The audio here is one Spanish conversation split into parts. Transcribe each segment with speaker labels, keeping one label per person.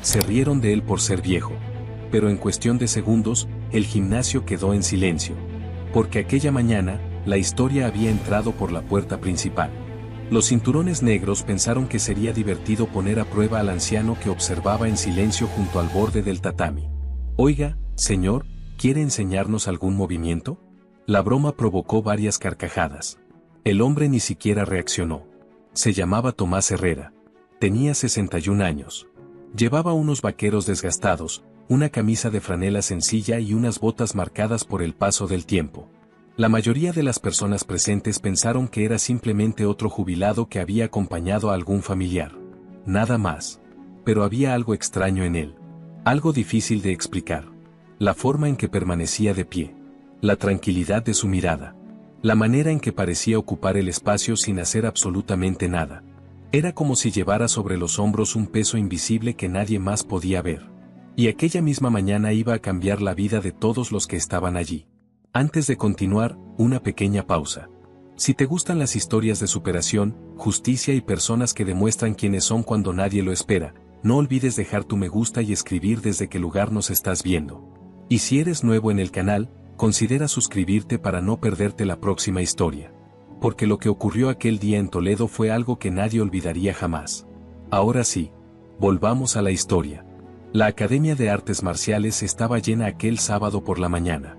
Speaker 1: Se rieron de él por ser viejo. Pero en cuestión de segundos, el gimnasio quedó en silencio. Porque aquella mañana, la historia había entrado por la puerta principal. Los cinturones negros pensaron que sería divertido poner a prueba al anciano que observaba en silencio junto al borde del tatami. Oiga, señor, ¿quiere enseñarnos algún movimiento? La broma provocó varias carcajadas. El hombre ni siquiera reaccionó. Se llamaba Tomás Herrera. Tenía 61 años. Llevaba unos vaqueros desgastados, una camisa de franela sencilla y unas botas marcadas por el paso del tiempo. La mayoría de las personas presentes pensaron que era simplemente otro jubilado que había acompañado a algún familiar. Nada más. Pero había algo extraño en él. Algo difícil de explicar. La forma en que permanecía de pie. La tranquilidad de su mirada. La manera en que parecía ocupar el espacio sin hacer absolutamente nada. Era como si llevara sobre los hombros un peso invisible que nadie más podía ver. Y aquella misma mañana iba a cambiar la vida de todos los que estaban allí. Antes de continuar, una pequeña pausa. Si te gustan las historias de superación, justicia y personas que demuestran quiénes son cuando nadie lo espera, no olvides dejar tu me gusta y escribir desde qué lugar nos estás viendo. Y si eres nuevo en el canal, considera suscribirte para no perderte la próxima historia. Porque lo que ocurrió aquel día en Toledo fue algo que nadie olvidaría jamás. Ahora sí, volvamos a la historia. La Academia de Artes Marciales estaba llena aquel sábado por la mañana.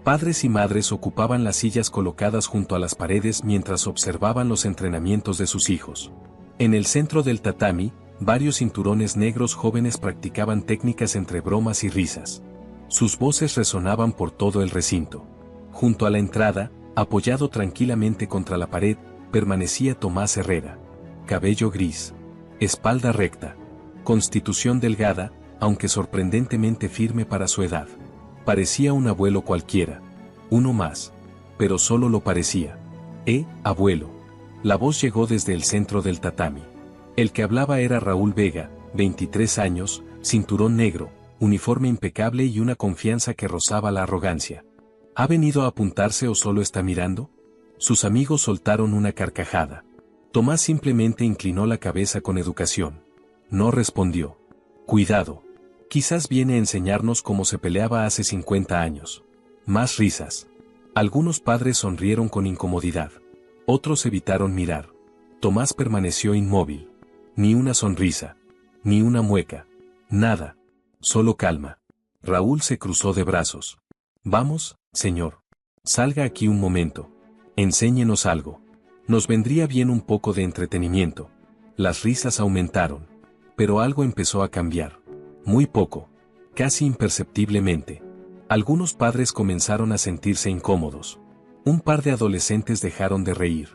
Speaker 1: Padres y madres ocupaban las sillas colocadas junto a las paredes mientras observaban los entrenamientos de sus hijos. En el centro del tatami, varios cinturones negros jóvenes practicaban técnicas entre bromas y risas. Sus voces resonaban por todo el recinto. Junto a la entrada, apoyado tranquilamente contra la pared, permanecía Tomás Herrera. Cabello gris. Espalda recta. Constitución delgada, aunque sorprendentemente firme para su edad. Parecía un abuelo cualquiera. Uno más. Pero solo lo parecía. Abuelo. La voz llegó desde el centro del tatami. El que hablaba era Raúl Vega, 23 años, cinturón negro, uniforme impecable y una confianza que rozaba la arrogancia. ¿Ha venido a apuntarse o solo está mirando? Sus amigos soltaron una carcajada. Tomás simplemente inclinó la cabeza con educación. No respondió. Cuidado. Quizás viene a enseñarnos cómo se peleaba hace 50 años. Más risas. Algunos padres sonrieron con incomodidad. Otros evitaron mirar. Tomás permaneció inmóvil. Ni una sonrisa. Ni una mueca. Nada. Solo calma. Raúl se cruzó de brazos. Vamos, señor. Salga aquí un momento. Enséñenos algo. Nos vendría bien un poco de entretenimiento. Las risas aumentaron. Pero algo empezó a cambiar. Muy poco. Casi imperceptiblemente. Algunos padres comenzaron a sentirse incómodos. Un par de adolescentes dejaron de reír.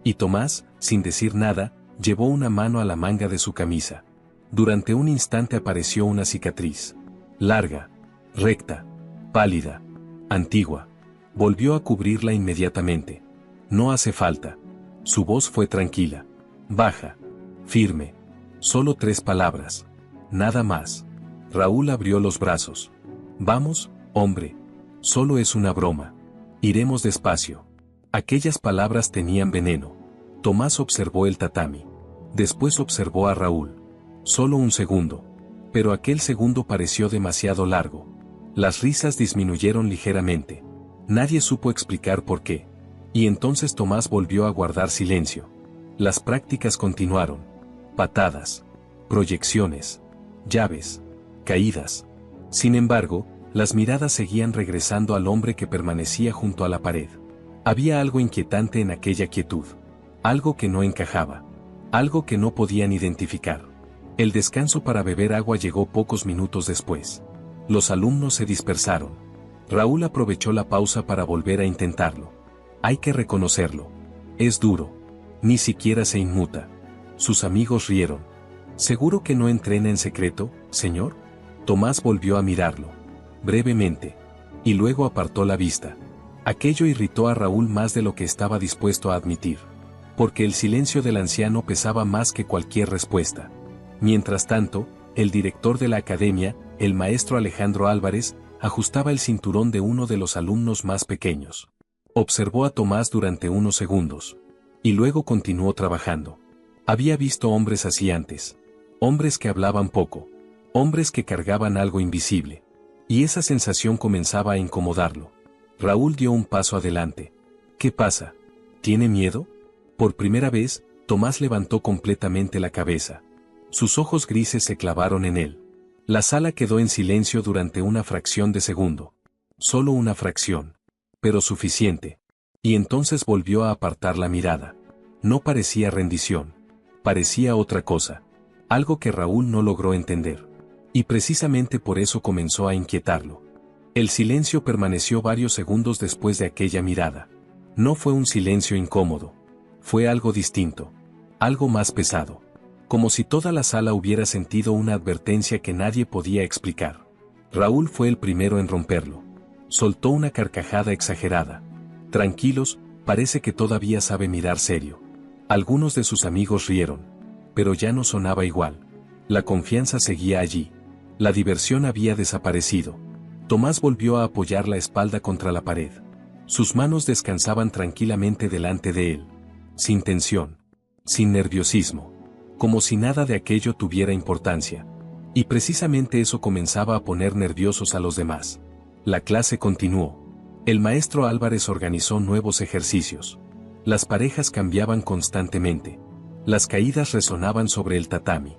Speaker 1: Y Tomás, sin decir nada, llevó una mano a la manga de su camisa. Durante un instante apareció una cicatriz. Larga. Recta. Pálida. Antigua. Volvió a cubrirla inmediatamente. No hace falta. Su voz fue tranquila. Baja. Firme. Solo 3 palabras. Nada más. Raúl abrió los brazos. Vamos, hombre. Solo es una broma. Iremos despacio. Aquellas palabras tenían veneno. Tomás observó el tatami. Después observó a Raúl. Solo un segundo. Pero aquel segundo pareció demasiado largo. Las risas disminuyeron ligeramente. Nadie supo explicar por qué. Y entonces Tomás volvió a guardar silencio. Las prácticas continuaron. Patadas. Proyecciones. Llaves. Caídas. Sin embargo, las miradas seguían regresando al hombre que permanecía junto a la pared. Había algo inquietante en aquella quietud. Algo que no encajaba. Algo que no podían identificar. El descanso para beber agua llegó pocos minutos después. Los alumnos se dispersaron. Raúl aprovechó la pausa para volver a intentarlo. Hay que reconocerlo. Es duro. Ni siquiera se inmuta. Sus amigos rieron. ¿Seguro que no entrena en secreto, señor? Tomás volvió a mirarlo. Brevemente. Y luego apartó la vista. Aquello irritó a Raúl más de lo que estaba dispuesto a admitir. Porque el silencio del anciano pesaba más que cualquier respuesta. Mientras tanto, el director de la academia, el maestro Alejandro Álvarez, ajustaba el cinturón de uno de los alumnos más pequeños. Observó a Tomás durante unos segundos. Y luego continuó trabajando. Había visto hombres así antes. Hombres que hablaban poco. Hombres que cargaban algo invisible. Y esa sensación comenzaba a incomodarlo. Raúl dio un paso adelante. ¿Qué pasa? ¿Tiene miedo? Por primera vez, Tomás levantó completamente la cabeza. Sus ojos grises se clavaron en él. La sala quedó en silencio durante una fracción de segundo. Solo una fracción. Pero suficiente. Y entonces volvió a apartar la mirada. No parecía rendición. Parecía otra cosa. Algo que Raúl no logró entender. Y precisamente por eso comenzó a inquietarlo. El silencio permaneció varios segundos después de aquella mirada. No fue un silencio incómodo. Fue algo distinto. Algo más pesado. Como si toda la sala hubiera sentido una advertencia que nadie podía explicar. Raúl fue el primero en romperlo. Soltó una carcajada exagerada. Tranquilos, parece que todavía sabe mirar serio. Algunos de sus amigos rieron. Pero ya no sonaba igual. La confianza seguía allí. La diversión había desaparecido. Tomás volvió a apoyar la espalda contra la pared. Sus manos descansaban tranquilamente delante de él. Sin tensión. Sin nerviosismo. Como si nada de aquello tuviera importancia. Y precisamente eso comenzaba a poner nerviosos a los demás. La clase continuó. El maestro Álvarez organizó nuevos ejercicios. Las parejas cambiaban constantemente. Las caídas resonaban sobre el tatami.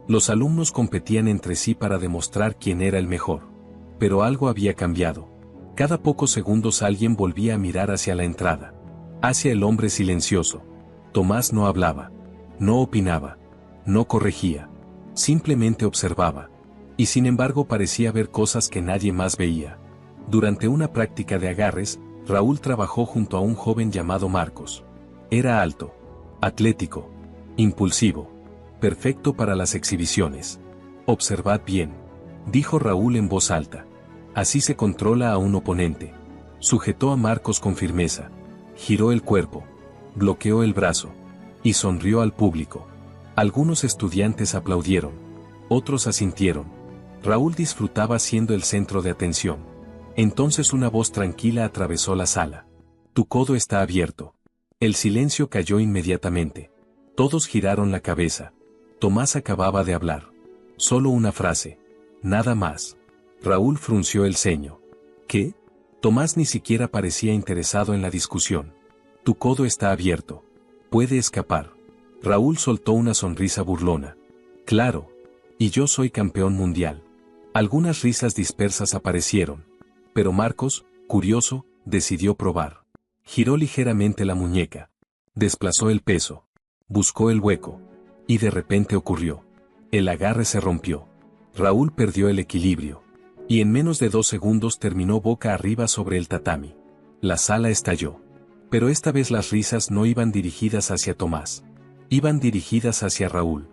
Speaker 1: Los alumnos competían entre sí para demostrar quién era el mejor. Pero algo había cambiado. Cada pocos segundos alguien volvía a mirar hacia la entrada. Hacia el hombre silencioso. Tomás no hablaba. No opinaba. No corregía. Simplemente observaba. Y sin embargo parecía ver cosas que nadie más veía. Durante una práctica de agarres, Raúl trabajó junto a un joven llamado Marcos. Era alto. Atlético. Impulsivo. Perfecto para las exhibiciones. Observad bien. Dijo Raúl en voz alta. Así se controla a un oponente. Sujetó a Marcos con firmeza. Giró el cuerpo. Bloqueó el brazo. Y sonrió al público. Algunos estudiantes aplaudieron. Otros asintieron. Raúl disfrutaba siendo el centro de atención. Entonces una voz tranquila atravesó la sala. Tu codo está abierto. El silencio cayó inmediatamente. Todos giraron la cabeza. Tomás acababa de hablar. Solo una frase. Nada más. Raúl frunció el ceño. ¿Qué? Tomás ni siquiera parecía interesado en la discusión. Tu codo está abierto. Puede escapar. Raúl soltó una sonrisa burlona. Claro. Y yo soy campeón mundial. Algunas risas dispersas aparecieron. Pero Marcos, curioso, decidió probar. Giró ligeramente la muñeca. Desplazó el peso. Buscó el hueco. Y de repente ocurrió. El agarre se rompió. Raúl perdió el equilibrio. Y en menos de 2 segundos terminó boca arriba sobre el tatami. La sala estalló. Pero esta vez las risas no iban dirigidas hacia Tomás. Iban dirigidas hacia Raúl.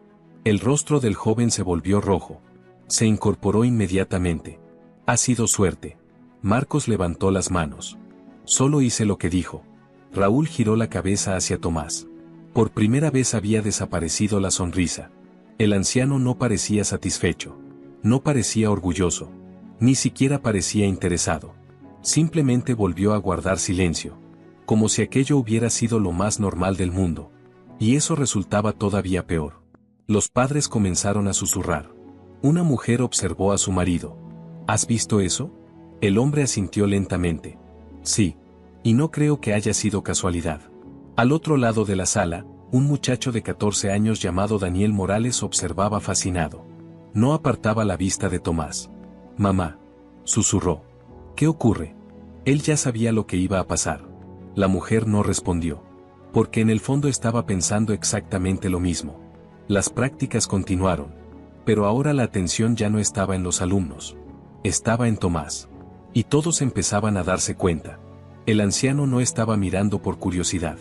Speaker 1: El rostro del joven se volvió rojo. Se incorporó inmediatamente. Ha sido suerte. Marcos levantó las manos. Solo hice lo que dijo. Raúl giró la cabeza hacia Tomás. Por primera vez había desaparecido la sonrisa. El anciano no parecía satisfecho. No parecía orgulloso. Ni siquiera parecía interesado. Simplemente volvió a guardar silencio. Como si aquello hubiera sido lo más normal del mundo. Y eso resultaba todavía peor. Los padres comenzaron a susurrar. Una mujer observó a su marido. ¿Has visto eso? El hombre asintió lentamente. Sí. Y no creo que haya sido casualidad. Al otro lado de la sala, un muchacho de 14 años llamado Daniel Morales observaba fascinado. No apartaba la vista de Tomás. Mamá. Susurró. ¿Qué ocurre? Él ya sabía lo que iba a pasar. La mujer no respondió. Porque en el fondo estaba pensando exactamente lo mismo. Las prácticas continuaron. Pero ahora la atención ya no estaba en los alumnos. Estaba en Tomás. Y todos empezaban a darse cuenta. El anciano no estaba mirando por curiosidad.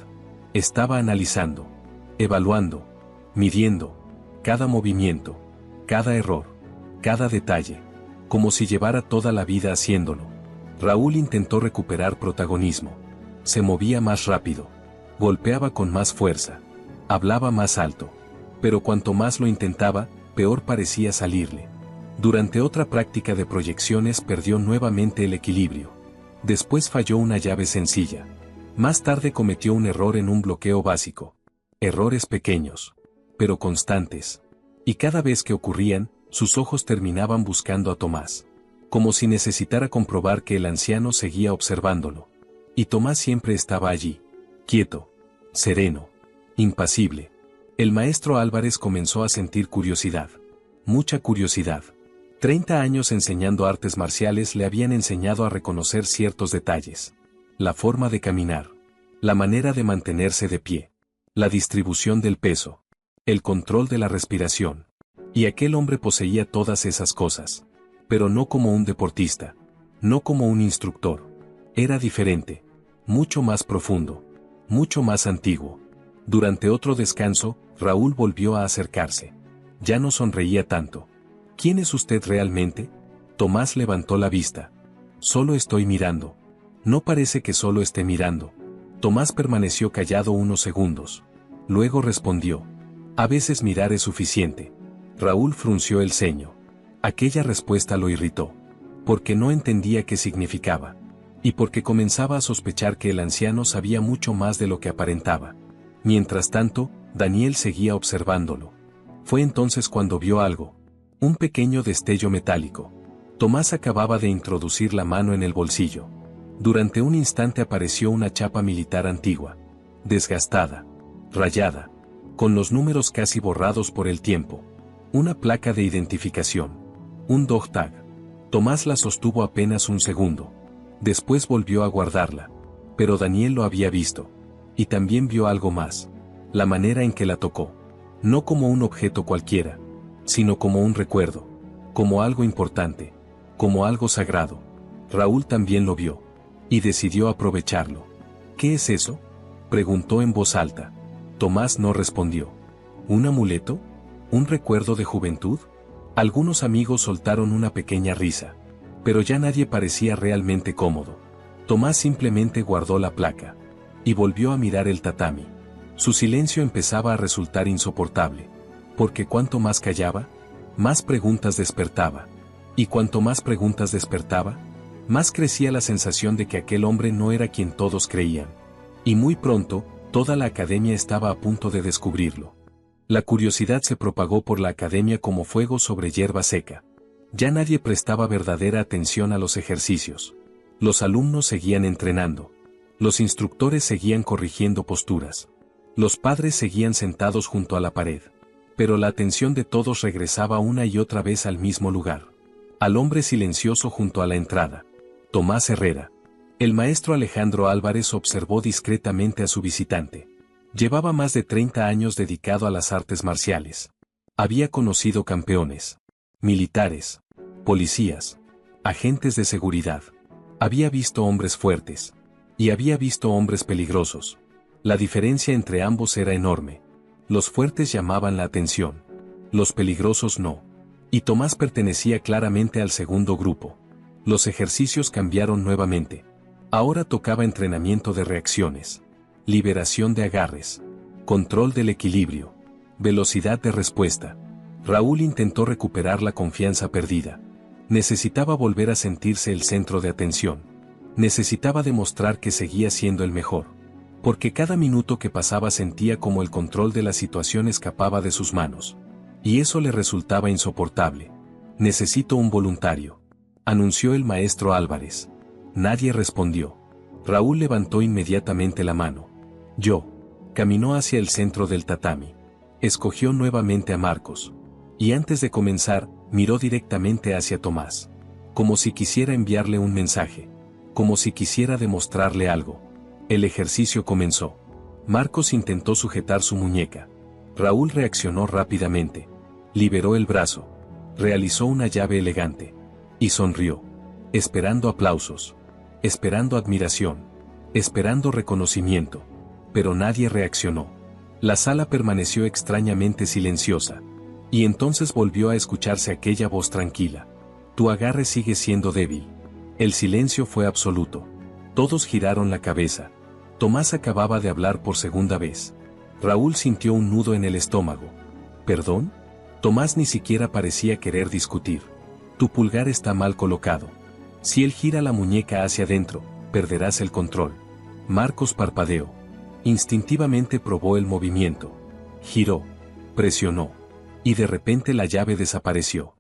Speaker 1: Estaba analizando. Evaluando. Midiendo. Cada movimiento. Cada error. Cada detalle. Como si llevara toda la vida haciéndolo. Raúl intentó recuperar protagonismo. Se movía más rápido. Golpeaba con más fuerza. Hablaba más alto. Pero cuanto más lo intentaba, peor parecía salirle. Durante otra práctica de proyecciones perdió nuevamente el equilibrio. Después falló una llave sencilla. Más tarde cometió un error en un bloqueo básico. Errores pequeños. Pero constantes. Y cada vez que ocurrían, Sus ojos terminaban buscando a Tomás, como si necesitara comprobar que el anciano seguía observándolo. Y Tomás siempre estaba allí, quieto, sereno, impasible. El maestro Álvarez comenzó a sentir curiosidad. Mucha curiosidad. 30 años enseñando artes marciales le habían enseñado a reconocer ciertos detalles. La forma de caminar. La manera de mantenerse de pie. La distribución del peso. El control de la respiración. Y aquel hombre poseía todas esas cosas. Pero no como un deportista. No como un instructor. Era diferente. Mucho más profundo. Mucho más antiguo. Durante otro descanso, Raúl volvió a acercarse. Ya no sonreía tanto. ¿Quién es usted realmente? Tomás levantó la vista. Solo estoy mirando. No parece que solo esté mirando. Tomás permaneció callado unos segundos. Luego respondió. A veces mirar es suficiente. Raúl frunció el ceño. Aquella respuesta lo irritó. Porque no entendía qué significaba. Y porque comenzaba a sospechar que el anciano sabía mucho más de lo que aparentaba. Mientras tanto, Daniel seguía observándolo. Fue entonces cuando vio algo. Un pequeño destello metálico. Tomás acababa de introducir la mano en el bolsillo. Durante un instante apareció una chapa militar antigua. Desgastada. Rayada. Con los números casi borrados por el tiempo. Una placa de identificación. Un dog tag. Tomás la sostuvo apenas un segundo. Después volvió a guardarla. Pero Daniel lo había visto. Y también vio algo más. La manera en que la tocó. No como un objeto cualquiera, sino como un recuerdo. Como algo importante. Como algo sagrado. Raúl también lo vio. Y decidió aprovecharlo. ¿Qué es eso? Preguntó en voz alta. Tomás no respondió. ¿Un amuleto? ¿Un recuerdo de juventud? Algunos amigos soltaron una pequeña risa. Pero ya nadie parecía realmente cómodo. Tomás simplemente guardó la placa. Y volvió a mirar el tatami. Su silencio empezaba a resultar insoportable. Porque cuanto más callaba, más preguntas despertaba. Y cuanto más preguntas despertaba, más crecía la sensación de que aquel hombre no era quien todos creían. Y muy pronto, toda la academia estaba a punto de descubrirlo. La curiosidad se propagó por la academia como fuego sobre hierba seca. Ya nadie prestaba verdadera atención a los ejercicios. Los alumnos seguían entrenando. Los instructores seguían corrigiendo posturas. Los padres seguían sentados junto a la pared. Pero la atención de todos regresaba una y otra vez al mismo lugar. Al hombre silencioso junto a la entrada. Tomás Herrera. El maestro Alejandro Álvarez observó discretamente a su visitante. Llevaba más de 30 años dedicado a las artes marciales. Había conocido campeones, militares, policías, agentes de seguridad. Había visto hombres fuertes. Y había visto hombres peligrosos. La diferencia entre ambos era enorme. Los fuertes llamaban la atención. Los peligrosos no. Y Tomás pertenecía claramente al segundo grupo. Los ejercicios cambiaron nuevamente. Ahora tocaba entrenamiento de reacciones. Liberación de agarres. Control del equilibrio. Velocidad de respuesta. Raúl intentó recuperar la confianza perdida. Necesitaba volver a sentirse el centro de atención. Necesitaba demostrar que seguía siendo el mejor. Porque cada minuto que pasaba sentía como el control de la situación escapaba de sus manos. Y eso le resultaba insoportable. Necesito un voluntario. Anunció el maestro Álvarez. Nadie respondió. Raúl levantó inmediatamente la mano. Yo. Caminó hacia el centro del tatami. Escogió nuevamente a Marcos. Y antes de comenzar, miró directamente hacia Tomás. Como si quisiera enviarle un mensaje. Como si quisiera demostrarle algo. El ejercicio comenzó. Marcos intentó sujetar su muñeca. Raúl reaccionó rápidamente. Liberó el brazo. Realizó una llave elegante. Y sonrió. Esperando aplausos. Esperando admiración. Esperando reconocimiento. Pero nadie reaccionó. La sala permaneció extrañamente silenciosa. Y entonces volvió a escucharse aquella voz tranquila. Tu agarre sigue siendo débil. El silencio fue absoluto. Todos giraron la cabeza. Tomás acababa de hablar por segunda vez. Raúl sintió un nudo en el estómago. ¿Perdón? Tomás ni siquiera parecía querer discutir. Tu pulgar está mal colocado. Si él gira la muñeca hacia adentro, perderás el control. Marcos parpadeó. Instintivamente probó el movimiento. Giró. Presionó. Y de repente la llave desapareció.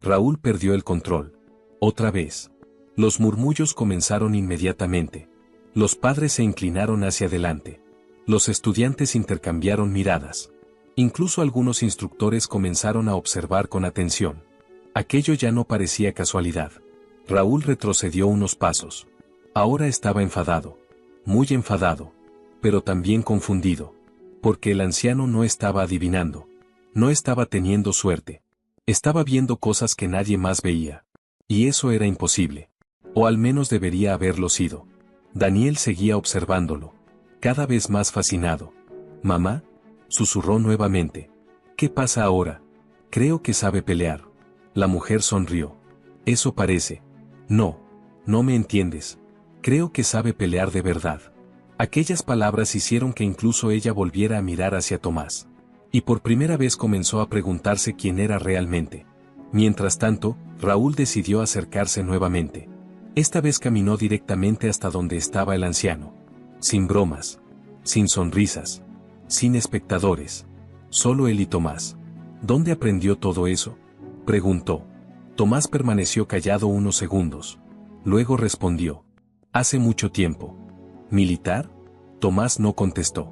Speaker 1: Raúl perdió el control. Otra vez. Los murmullos comenzaron inmediatamente. Los padres se inclinaron hacia adelante. Los estudiantes intercambiaron miradas. Incluso algunos instructores comenzaron a observar con atención. Aquello ya no parecía casualidad. Raúl retrocedió unos pasos. Ahora estaba enfadado. Muy enfadado. Pero también confundido. Porque el anciano no estaba adivinando. No estaba teniendo suerte. Estaba viendo cosas que nadie más veía. Y eso era imposible. O al menos debería haberlo sido. Daniel seguía observándolo. Cada vez más fascinado. «Mamá», susurró nuevamente. «¿Qué pasa ahora? Creo que sabe pelear». La mujer sonrió. «Eso parece». «No, no me entiendes. Creo que sabe pelear de verdad». Aquellas palabras hicieron que incluso ella volviera a mirar hacia Tomás. Y por primera vez comenzó a preguntarse quién era realmente. Mientras tanto, Raúl decidió acercarse nuevamente. Esta vez caminó directamente hasta donde estaba el anciano. Sin bromas. Sin sonrisas. Sin espectadores. Solo él y Tomás. ¿Dónde aprendió todo eso?, preguntó. Tomás permaneció callado unos segundos. Luego respondió. «Hace mucho tiempo». «¿Militar?». Tomás no contestó.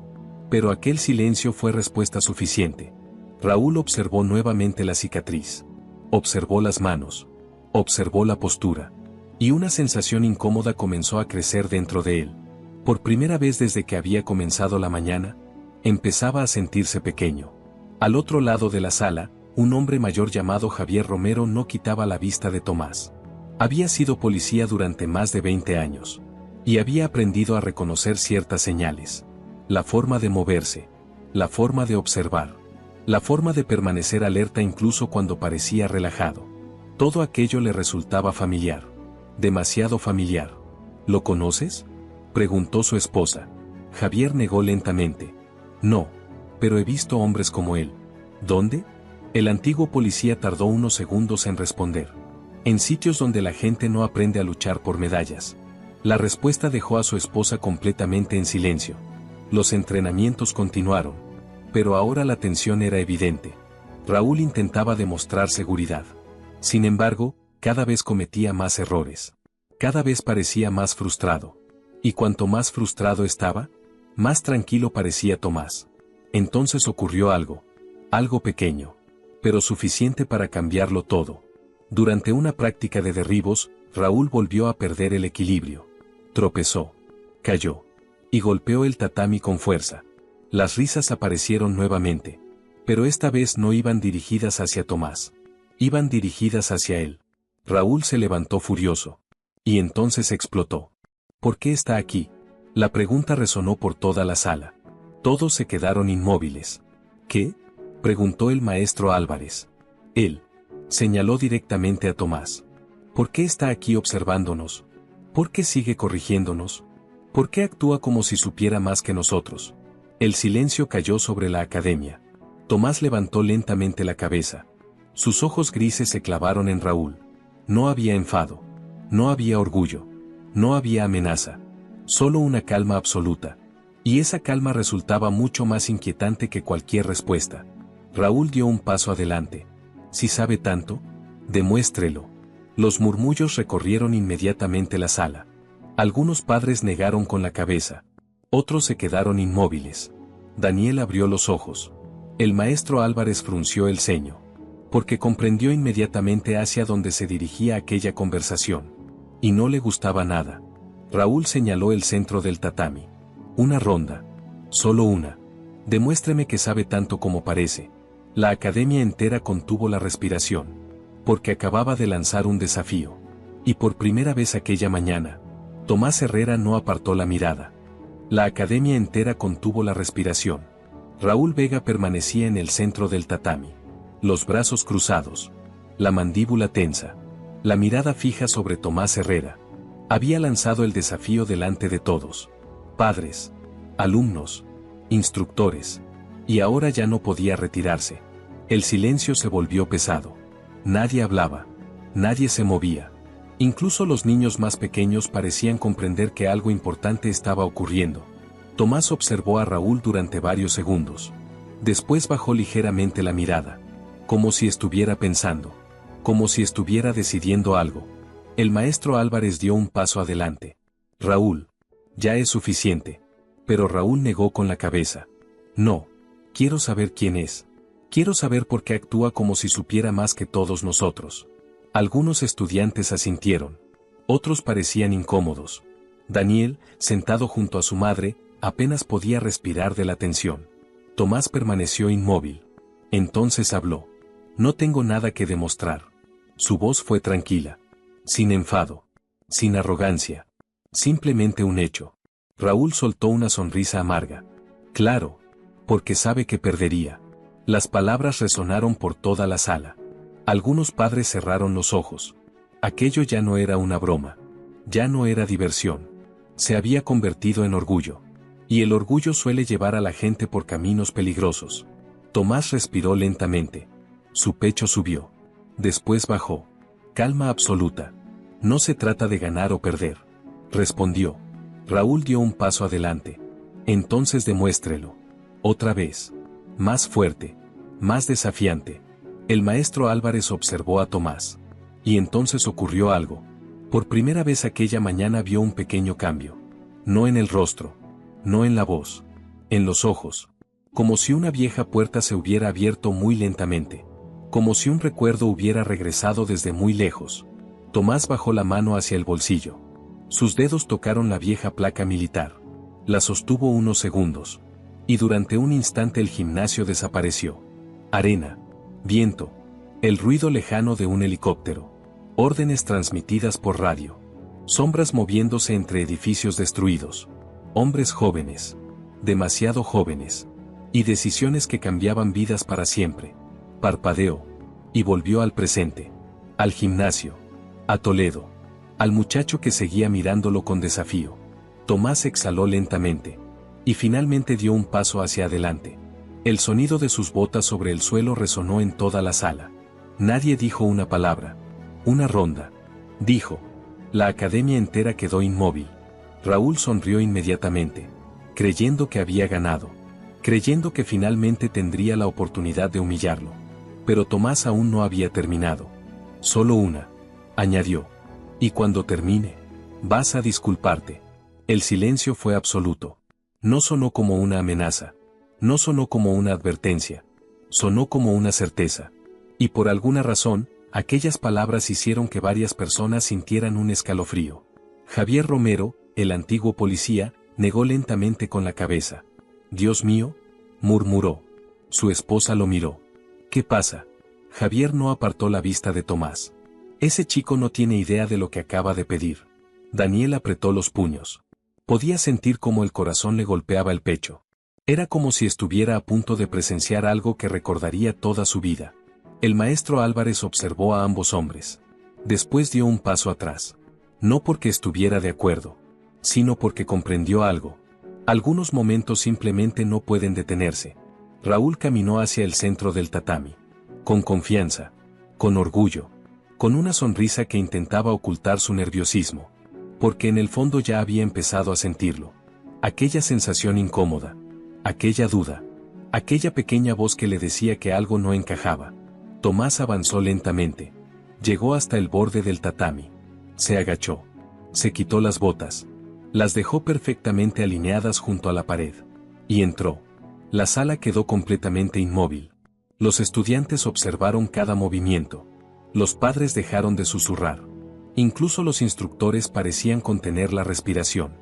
Speaker 1: Pero aquel silencio fue respuesta suficiente. Raúl observó nuevamente la cicatriz. Observó las manos. Observó la postura. Y una sensación incómoda comenzó a crecer dentro de él. Por primera vez desde que había comenzado la mañana, empezaba a sentirse pequeño. Al otro lado de la sala, un hombre mayor llamado Javier Romero no quitaba la vista de Tomás. Había sido policía durante más de 20 años. Y había aprendido a reconocer ciertas señales. La forma de moverse. La forma de observar. La forma de permanecer alerta incluso cuando parecía relajado. Todo aquello le resultaba familiar. Demasiado familiar. ¿Lo conoces?, preguntó su esposa. Javier negó lentamente. No, pero he visto hombres como él. ¿Dónde? El antiguo policía tardó unos segundos en responder. En sitios donde la gente no aprende a luchar por medallas. La respuesta dejó a su esposa completamente en silencio. Los entrenamientos continuaron. Pero ahora la tensión era evidente. Raúl intentaba demostrar seguridad. Sin embargo, cada vez cometía más errores. Cada vez parecía más frustrado. Y cuanto más frustrado estaba, más tranquilo parecía Tomás. Entonces ocurrió algo. Algo pequeño. Pero suficiente para cambiarlo todo. Durante una práctica de derribos, Raúl volvió a perder el equilibrio. Tropezó. Cayó. Y golpeó el tatami con fuerza. Las risas aparecieron nuevamente. Pero esta vez no iban dirigidas hacia Tomás. Iban dirigidas hacia él. Raúl se levantó furioso. Y entonces explotó. ¿Por qué está aquí? La pregunta resonó por toda la sala. Todos se quedaron inmóviles. ¿Qué?, preguntó el maestro Álvarez. Él señaló directamente a Tomás. ¿Por qué está aquí observándonos? ¿Por qué sigue corrigiéndonos? ¿Por qué actúa como si supiera más que nosotros? El silencio cayó sobre la academia. Tomás levantó lentamente la cabeza. Sus ojos grises se clavaron en Raúl. No había enfado. No había orgullo. No había amenaza. Solo una calma absoluta. Y esa calma resultaba mucho más inquietante que cualquier respuesta. Raúl dio un paso adelante. Si sabe tanto, demuéstrelo. Los murmullos recorrieron inmediatamente la sala. Algunos padres negaron con la cabeza. Otros se quedaron inmóviles. Daniel abrió los ojos. El maestro Álvarez frunció el ceño. Porque comprendió inmediatamente hacia dónde se dirigía aquella conversación. Y no le gustaba nada. Raúl señaló el centro del tatami. Una ronda. Solo una. Demuéstreme que sabe tanto como parece. La academia entera contuvo la respiración. Porque acababa de lanzar un desafío. Y por primera vez aquella mañana, Tomás Herrera no apartó la mirada. La academia entera contuvo la respiración. Raúl Vega permanecía en el centro del tatami. Los brazos cruzados. La mandíbula tensa. La mirada fija sobre Tomás Herrera. Había lanzado el desafío delante de todos. Padres. Alumnos. Instructores. Y ahora ya no podía retirarse. El silencio se volvió pesado. Nadie hablaba. Nadie se movía. Incluso los niños más pequeños parecían comprender que algo importante estaba ocurriendo. Tomás observó a Raúl durante varios segundos. Después bajó ligeramente la mirada. Como si estuviera pensando. como si estuviera decidiendo algo. El maestro Álvarez dio un paso adelante. Raúl, ya es suficiente. Pero Raúl negó con la cabeza. No, quiero saber quién es. Quiero saber por qué actúa como si supiera más que todos nosotros. Algunos estudiantes asintieron. Otros parecían incómodos. Daniel, sentado junto a su madre, apenas podía respirar de la tensión. Tomás permaneció inmóvil. Entonces habló. No tengo nada que demostrar. Su voz fue tranquila. Sin enfado. Sin arrogancia. Simplemente un hecho. Raúl soltó una sonrisa amarga. Claro. Porque sabe que perdería. Las palabras resonaron por toda la sala. Algunos padres cerraron los ojos. Aquello ya no era una broma. Ya no era diversión. Se había convertido en orgullo. Y el orgullo suele llevar a la gente por caminos peligrosos. Tomás respiró lentamente. Su pecho subió. Después bajó. Calma absoluta. No se trata de ganar o perder. Respondió. Raúl dio un paso adelante. Entonces demuéstrelo. Otra vez. Más fuerte. Más desafiante. El maestro Álvarez observó a Tomás. Y entonces ocurrió algo. Por primera vez aquella mañana vio un pequeño cambio. No en el rostro. No en la voz. En los ojos. Como si una vieja puerta se hubiera abierto muy lentamente. Como si un recuerdo hubiera regresado desde muy lejos. Tomás bajó la mano hacia el bolsillo. Sus dedos tocaron la vieja placa militar. La sostuvo unos segundos. Y durante un instante el gimnasio desapareció. Arena. Viento. El ruido lejano de un helicóptero. Órdenes transmitidas por radio. Sombras moviéndose entre edificios destruidos. Hombres jóvenes. Demasiado jóvenes. Y decisiones que cambiaban vidas para siempre. Parpadeó. Y volvió al presente. Al gimnasio. A Toledo. Al muchacho que seguía mirándolo con desafío. Tomás exhaló lentamente. Y finalmente dio un paso hacia adelante. El sonido de sus botas sobre el suelo resonó en toda la sala. Nadie dijo una palabra. Una ronda. Dijo. La academia entera quedó inmóvil. Raúl sonrió inmediatamente. Creyendo que había ganado. Creyendo que finalmente tendría la oportunidad de humillarlo. Pero Tomás aún no había terminado. Solo una. Añadió. Y cuando termine, vas a disculparte. El silencio fue absoluto. No sonó como una amenaza. No sonó como una advertencia. Sonó como una certeza. Y por alguna razón, aquellas palabras hicieron que varias personas sintieran un escalofrío. Javier Romero, el antiguo policía, negó lentamente con la cabeza. «Dios mío», murmuró. Su esposa lo miró. «¿Qué pasa?» Javier no apartó la vista de Tomás. «Ese chico no tiene idea de lo que acaba de pedir». Daniel apretó los puños. Podía sentir cómo el corazón le golpeaba el pecho. Era como si estuviera a punto de presenciar algo que recordaría toda su vida. El maestro Álvarez observó a ambos hombres. Después dio un paso atrás. No porque estuviera de acuerdo, sino porque comprendió algo. Algunos momentos simplemente no pueden detenerse. Raúl caminó hacia el centro del tatami. Con confianza. Con orgullo. Con una sonrisa que intentaba ocultar su nerviosismo. Porque en el fondo ya había empezado a sentirlo. Aquella sensación incómoda. Aquella duda. Aquella pequeña voz que le decía que algo no encajaba. Tomás avanzó lentamente. Llegó hasta el borde del tatami. Se agachó. Se quitó las botas. Las dejó perfectamente alineadas junto a la pared. Y entró. La sala quedó completamente inmóvil. Los estudiantes observaron cada movimiento. Los padres dejaron de susurrar. Incluso los instructores parecían contener la respiración.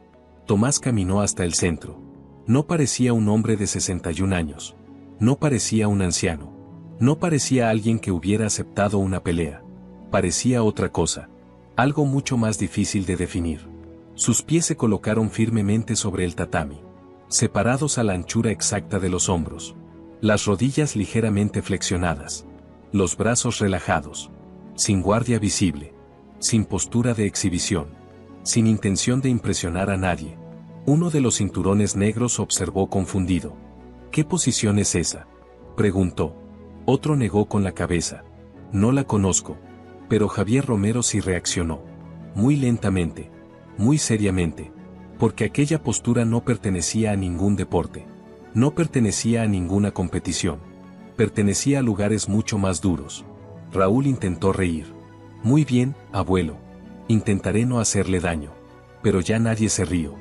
Speaker 1: Tomás caminó hasta el centro. No parecía un hombre de 61 años. No parecía un anciano. No parecía alguien que hubiera aceptado una pelea. Parecía otra cosa. Algo mucho más difícil de definir. Sus pies se colocaron firmemente sobre el tatami. Separados a la anchura exacta de los hombros. Las rodillas ligeramente flexionadas. Los brazos relajados. Sin guardia visible. Sin postura de exhibición. Sin intención de impresionar a nadie. Uno de los cinturones negros observó confundido. ¿Qué posición es esa?, preguntó. Otro negó con la cabeza. No la conozco. Pero Javier Romero sí reaccionó. Muy lentamente. Muy seriamente. Porque aquella postura no pertenecía a ningún deporte. No pertenecía a ninguna competición. Pertenecía a lugares mucho más duros. Raúl intentó reír. Muy bien, abuelo. Intentaré no hacerle daño. Pero ya nadie se rió.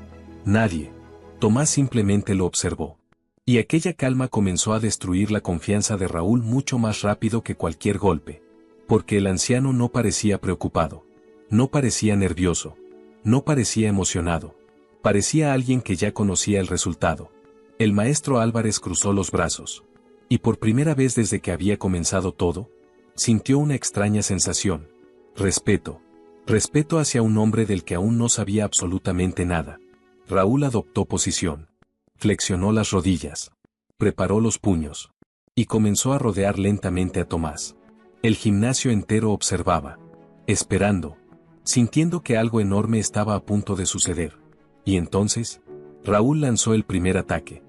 Speaker 1: Nadie. Tomás simplemente lo observó. Y aquella calma comenzó a destruir la confianza de Raúl mucho más rápido que cualquier golpe. Porque el anciano no parecía preocupado. No parecía nervioso. No parecía emocionado. Parecía alguien que ya conocía el resultado. El maestro Álvarez cruzó los brazos. Y por primera vez desde que había comenzado todo, sintió una extraña sensación. Respeto. Respeto hacia un hombre del que aún no sabía absolutamente nada. Raúl adoptó posición. Flexionó las rodillas. Preparó los puños. Y comenzó a rodear lentamente a Tomás. El gimnasio entero observaba. Esperando. Sintiendo que algo enorme estaba a punto de suceder. Y entonces, Raúl lanzó el primer ataque.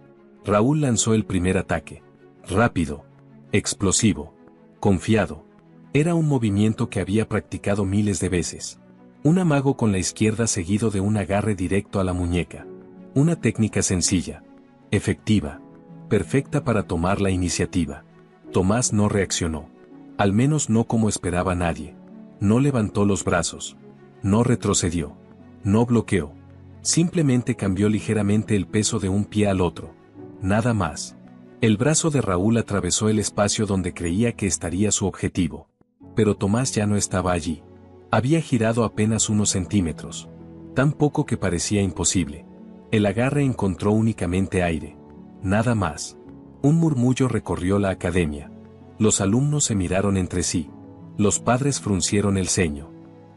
Speaker 1: Raúl lanzó el primer ataque. Rápido. Explosivo. Confiado. Era un movimiento que había practicado miles de veces. Un amago con la izquierda seguido de un agarre directo a la muñeca. Una técnica sencilla. Efectiva. Perfecta para tomar la iniciativa. Tomás no reaccionó. Al menos no como esperaba nadie. No levantó los brazos. No retrocedió. No bloqueó. Simplemente cambió ligeramente el peso de un pie al otro. Nada más. El brazo de Raúl atravesó el espacio donde creía que estaría su objetivo. Pero Tomás ya no estaba allí. Había girado apenas unos centímetros. Tan poco que parecía imposible. El agarre encontró únicamente aire. Nada más. Un murmullo recorrió la academia. Los alumnos se miraron entre sí. Los padres fruncieron el ceño.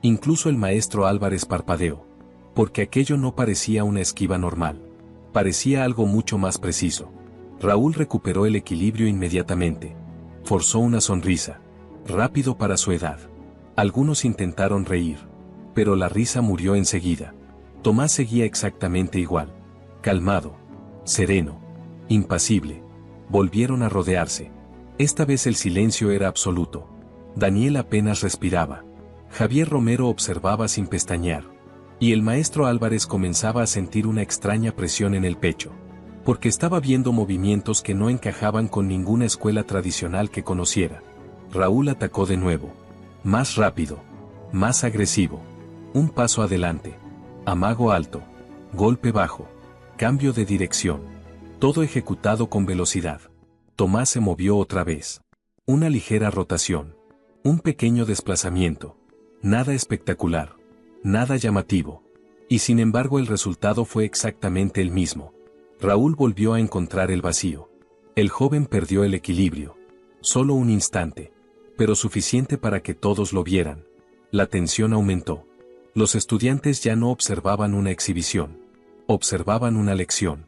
Speaker 1: Incluso el maestro Álvarez parpadeó. Porque aquello no parecía una esquiva normal. Parecía algo mucho más preciso. Raúl recuperó el equilibrio inmediatamente. Forzó una sonrisa. Rápido para su edad. Algunos intentaron reír. Pero la risa murió enseguida. Tomás seguía exactamente igual. Calmado. Sereno. Impasible. Volvieron a rodearse. Esta vez el silencio era absoluto. Daniel apenas respiraba. Javier Romero observaba sin pestañear. Y el maestro Álvarez comenzaba a sentir una extraña presión en el pecho. Porque estaba viendo movimientos que no encajaban con ninguna escuela tradicional que conociera. Raúl atacó de nuevo. Más rápido. Más agresivo. Un paso adelante. Amago alto. Golpe bajo. Cambio de dirección. Todo ejecutado con velocidad. Tomás se movió otra vez. Una ligera rotación. Un pequeño desplazamiento. Nada espectacular. Nada llamativo. Y sin embargo el resultado fue exactamente el mismo. Raúl volvió a encontrar el vacío. El joven perdió el equilibrio. Solo un instante. Pero suficiente para que todos lo vieran. La tensión aumentó. Los estudiantes ya no observaban una exhibición. Observaban una lección.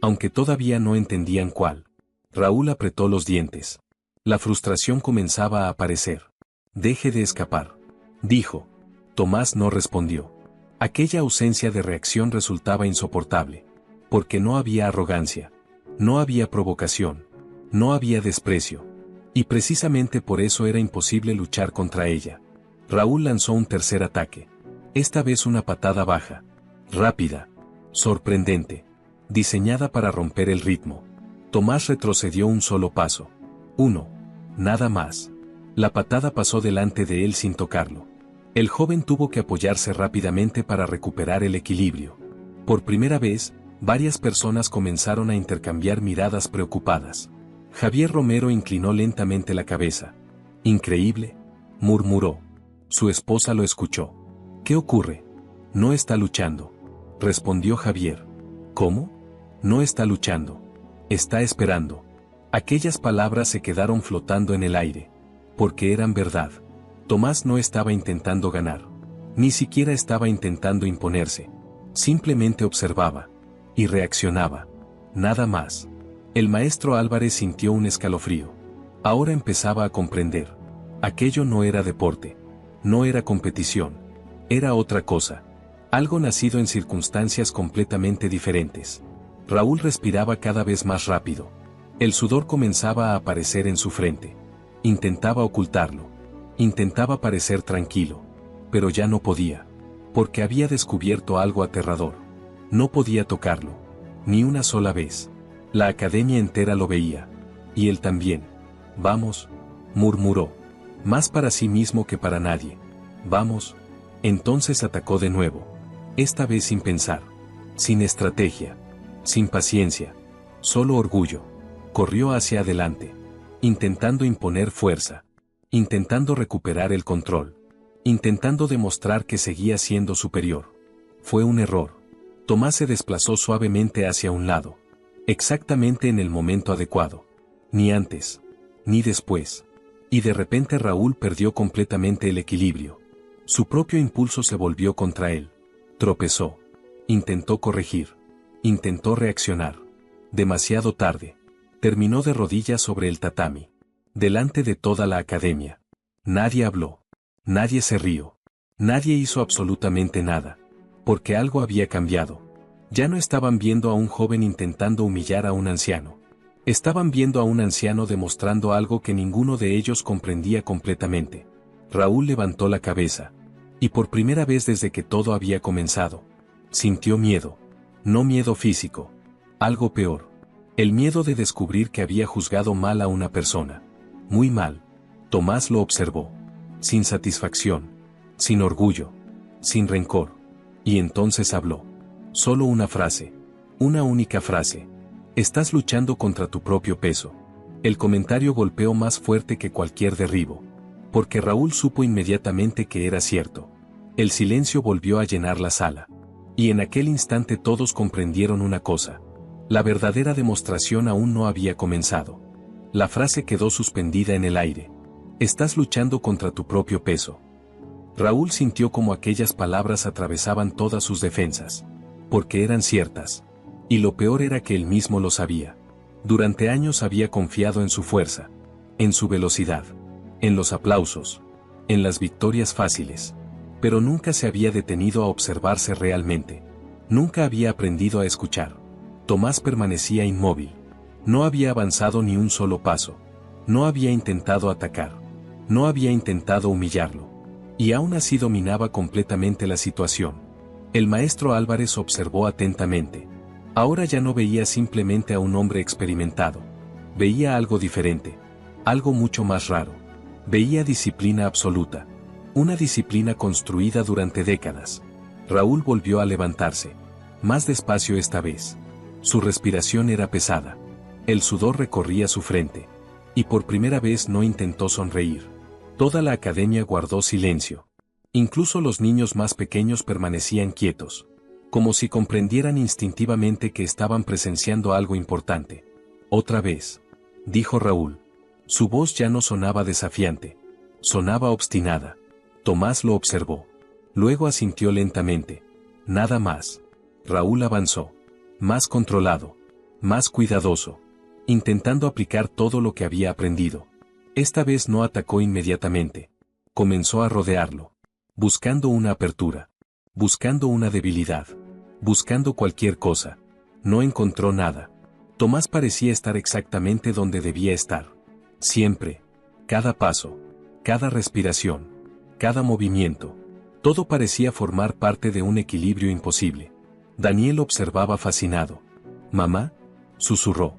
Speaker 1: Aunque todavía no entendían cuál. Raúl apretó los dientes. La frustración comenzaba a aparecer. Deje de escapar. Dijo. Tomás no respondió. Aquella ausencia de reacción resultaba insoportable. Porque no había arrogancia. No había provocación. No había desprecio. Y precisamente por eso era imposible luchar contra ella. Raúl lanzó un tercer ataque. Esta vez una patada baja. Rápida. Sorprendente. Diseñada para romper el ritmo. Tomás retrocedió un solo paso. Uno. Nada más. La patada pasó delante de él sin tocarlo. El joven tuvo que apoyarse rápidamente para recuperar el equilibrio. Por primera vez, varias personas comenzaron a intercambiar miradas preocupadas. Javier Romero inclinó lentamente la cabeza. Increíble, murmuró. Su esposa lo escuchó. ¿Qué ocurre? No está luchando, respondió Javier. ¿Cómo? No está luchando. Está esperando. Aquellas palabras se quedaron flotando en el aire. Porque eran verdad. Tomás no estaba intentando ganar. Ni siquiera estaba intentando imponerse. Simplemente observaba. Y reaccionaba. Nada más. El maestro Álvarez sintió un escalofrío. Ahora empezaba a comprender. Aquello no era deporte. No era competición. Era otra cosa. Algo nacido en circunstancias completamente diferentes. Raúl respiraba cada vez más rápido. El sudor comenzaba a aparecer en su frente. Intentaba ocultarlo. Intentaba parecer tranquilo. Pero ya no podía. Porque había descubierto algo aterrador. No podía tocarlo. Ni una sola vez. La academia entera lo veía. Y él también. Vamos, murmuró. más para sí mismo que para nadie. Vamos. Entonces atacó de nuevo. Esta vez sin pensar. Sin estrategia. Sin paciencia. Solo orgullo. Corrió hacia adelante. Intentando imponer fuerza. Intentando recuperar el control. Intentando demostrar que seguía siendo superior. Fue un error. Tomás se desplazó suavemente hacia un lado. Exactamente en el momento adecuado. Ni antes. Ni después. Y de repente Raúl perdió completamente el equilibrio. Su propio impulso se volvió contra él. Tropezó. Intentó corregir. Intentó reaccionar. Demasiado tarde. Terminó de rodillas sobre el tatami. Delante de toda la academia. Nadie habló. Nadie se rió. Nadie hizo absolutamente nada. Porque algo había cambiado. Ya no estaban viendo a un joven intentando humillar a un anciano. Estaban viendo a un anciano demostrando algo que ninguno de ellos comprendía completamente. Raúl levantó la cabeza. Y por primera vez desde que todo había comenzado, sintió miedo. No miedo físico. Algo peor. El miedo de descubrir que había juzgado mal a una persona. Muy mal. Tomás lo observó. Sin satisfacción. Sin orgullo. Sin rencor. Y entonces habló. Solo una frase. Una única frase. Estás luchando contra tu propio peso. El comentario golpeó más fuerte que cualquier derribo. Porque Raúl supo inmediatamente que era cierto. El silencio volvió a llenar la sala. Y en aquel instante todos comprendieron una cosa. La verdadera demostración aún no había comenzado. La frase quedó suspendida en el aire. Estás luchando contra tu propio peso. Raúl sintió como aquellas palabras atravesaban todas sus defensas. Porque eran ciertas. Y lo peor era que él mismo lo sabía. Durante años había confiado en su fuerza. En su velocidad. En los aplausos. En las victorias fáciles. Pero nunca se había detenido a observarse realmente. Nunca había aprendido a escuchar. Tomás permanecía inmóvil. No había avanzado ni un solo paso. No había intentado atacar. No había intentado humillarlo. Y aún así dominaba completamente la situación. El maestro Álvarez observó atentamente. Ahora ya no veía simplemente a un hombre experimentado. Veía algo diferente. Algo mucho más raro. Veía disciplina absoluta. Una disciplina construida durante décadas. Raúl volvió a levantarse. Más despacio esta vez. Su respiración era pesada. El sudor recorría su frente. Y por primera vez no intentó sonreír. Toda la academia guardó silencio. Incluso los niños más pequeños permanecían quietos. Como si comprendieran instintivamente que estaban presenciando algo importante. Otra vez. Dijo Raúl. Su voz ya no sonaba desafiante. Sonaba obstinada. Tomás lo observó. Luego asintió lentamente. Nada más. Raúl avanzó. Más controlado. Más cuidadoso. Intentando aplicar todo lo que había aprendido. Esta vez no atacó inmediatamente. Comenzó a rodearlo. Buscando una apertura. Buscando una debilidad. Buscando cualquier cosa. No encontró nada. Tomás parecía estar exactamente donde debía estar. Siempre. Cada paso. Cada respiración. Cada movimiento. Todo parecía formar parte de un equilibrio imposible. Daniel observaba fascinado. «¿Mamá?», susurró.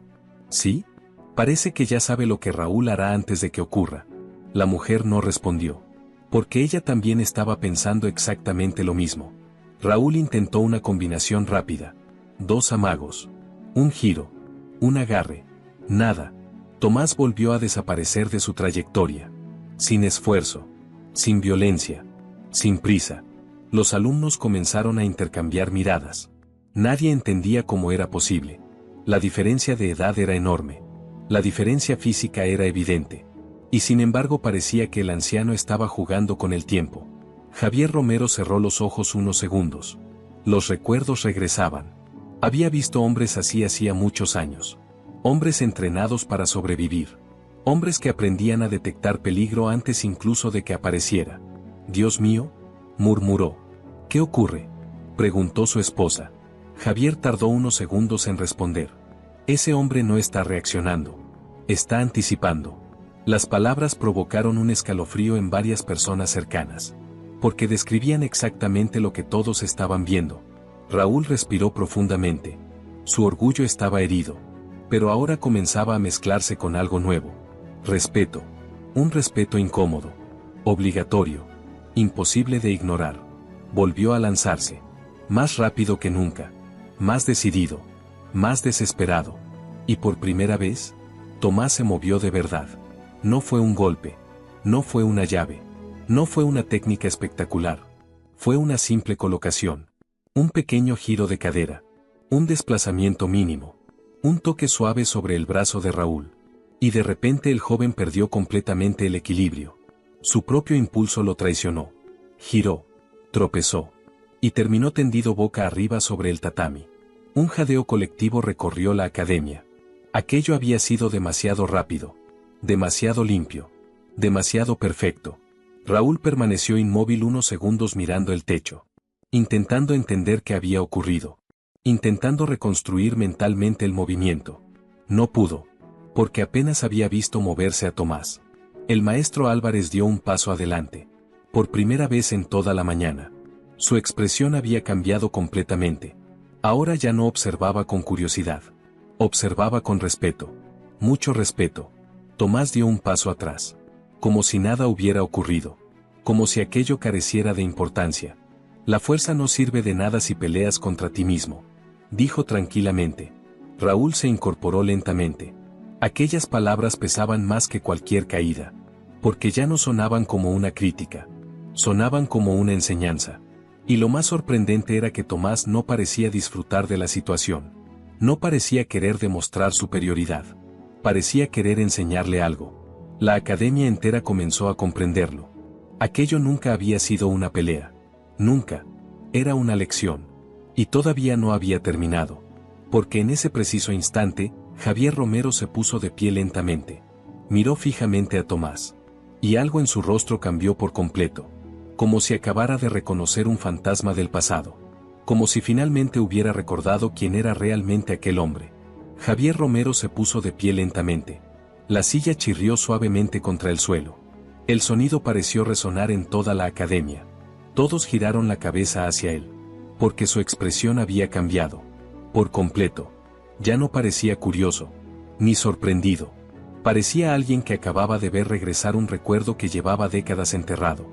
Speaker 1: «¿Sí? Parece que ya sabe lo que Raúl hará antes de que ocurra». La mujer no respondió. Porque ella también estaba pensando exactamente lo mismo. Raúl intentó una combinación rápida. 2 amagos. Un giro. Un agarre. Nada. Tomás volvió a desaparecer de su trayectoria. Sin esfuerzo. Sin violencia. Sin prisa. Los alumnos comenzaron a intercambiar miradas. Nadie entendía cómo era posible. La diferencia de edad era enorme. La diferencia física era evidente. Y sin embargo parecía que el anciano estaba jugando con el tiempo. Javier Romero cerró los ojos unos segundos. Los recuerdos regresaban. Había visto hombres así hacía muchos años. Hombres entrenados para sobrevivir. Hombres que aprendían a detectar peligro antes incluso de que apareciera. «Dios mío», murmuró. «¿Qué ocurre?», preguntó su esposa. Javier tardó unos segundos en responder. «Ese hombre no está reaccionando. Está anticipando». Las palabras provocaron un escalofrío en varias personas cercanas. Porque describían exactamente lo que todos estaban viendo. Raúl respiró profundamente. Su orgullo estaba herido. Pero ahora comenzaba a mezclarse con algo nuevo. Respeto. Un respeto incómodo, obligatorio, imposible de ignorar. Volvió a lanzarse, más rápido que nunca, más decidido, más desesperado. Y por primera vez, Tomás se movió de verdad. No fue un golpe, no fue una llave, no fue una técnica espectacular. Fue una simple colocación, un pequeño giro de cadera, un desplazamiento mínimo, un toque suave sobre el brazo de Raúl. Y de repente el joven perdió completamente el equilibrio. Su propio impulso lo traicionó. Giró, tropezó, y terminó tendido boca arriba sobre el tatami. Un jadeo colectivo recorrió la academia. Aquello había sido demasiado rápido, demasiado limpio, demasiado perfecto. Raúl permaneció inmóvil unos segundos mirando el techo, intentando entender qué había ocurrido, intentando reconstruir mentalmente el movimiento. No pudo, porque apenas había visto moverse a Tomás. El maestro Álvarez dio un paso adelante, por primera vez en toda la mañana. Su expresión había cambiado completamente. Ahora ya no observaba con curiosidad. Observaba con respeto. Mucho respeto. Tomás dio un paso atrás. Como si nada hubiera ocurrido. Como si aquello careciera de importancia. La fuerza no sirve de nada si peleas contra ti mismo, dijo tranquilamente. Raúl se incorporó lentamente. Aquellas palabras pesaban más que cualquier caída. Porque ya no sonaban como una crítica. Sonaban como una enseñanza. Y lo más sorprendente era que Tomás no parecía disfrutar de la situación. No parecía querer demostrar superioridad. Parecía querer enseñarle algo. La academia entera comenzó a comprenderlo. Aquello nunca había sido una pelea. Nunca. Era una lección. Y todavía no había terminado. Porque en ese preciso instante, Javier Romero se puso de pie lentamente. Miró fijamente a Tomás. Y algo en su rostro cambió por completo. Como si acabara de reconocer un fantasma del pasado. Como si finalmente hubiera recordado quién era realmente aquel hombre. Javier Romero se puso de pie lentamente. La silla chirrió suavemente contra el suelo. El sonido pareció resonar en toda la academia. Todos giraron la cabeza hacia él. Porque su expresión había cambiado. Por completo. Ya no parecía curioso. Ni sorprendido. Parecía alguien que acababa de ver regresar un recuerdo que llevaba décadas enterrado.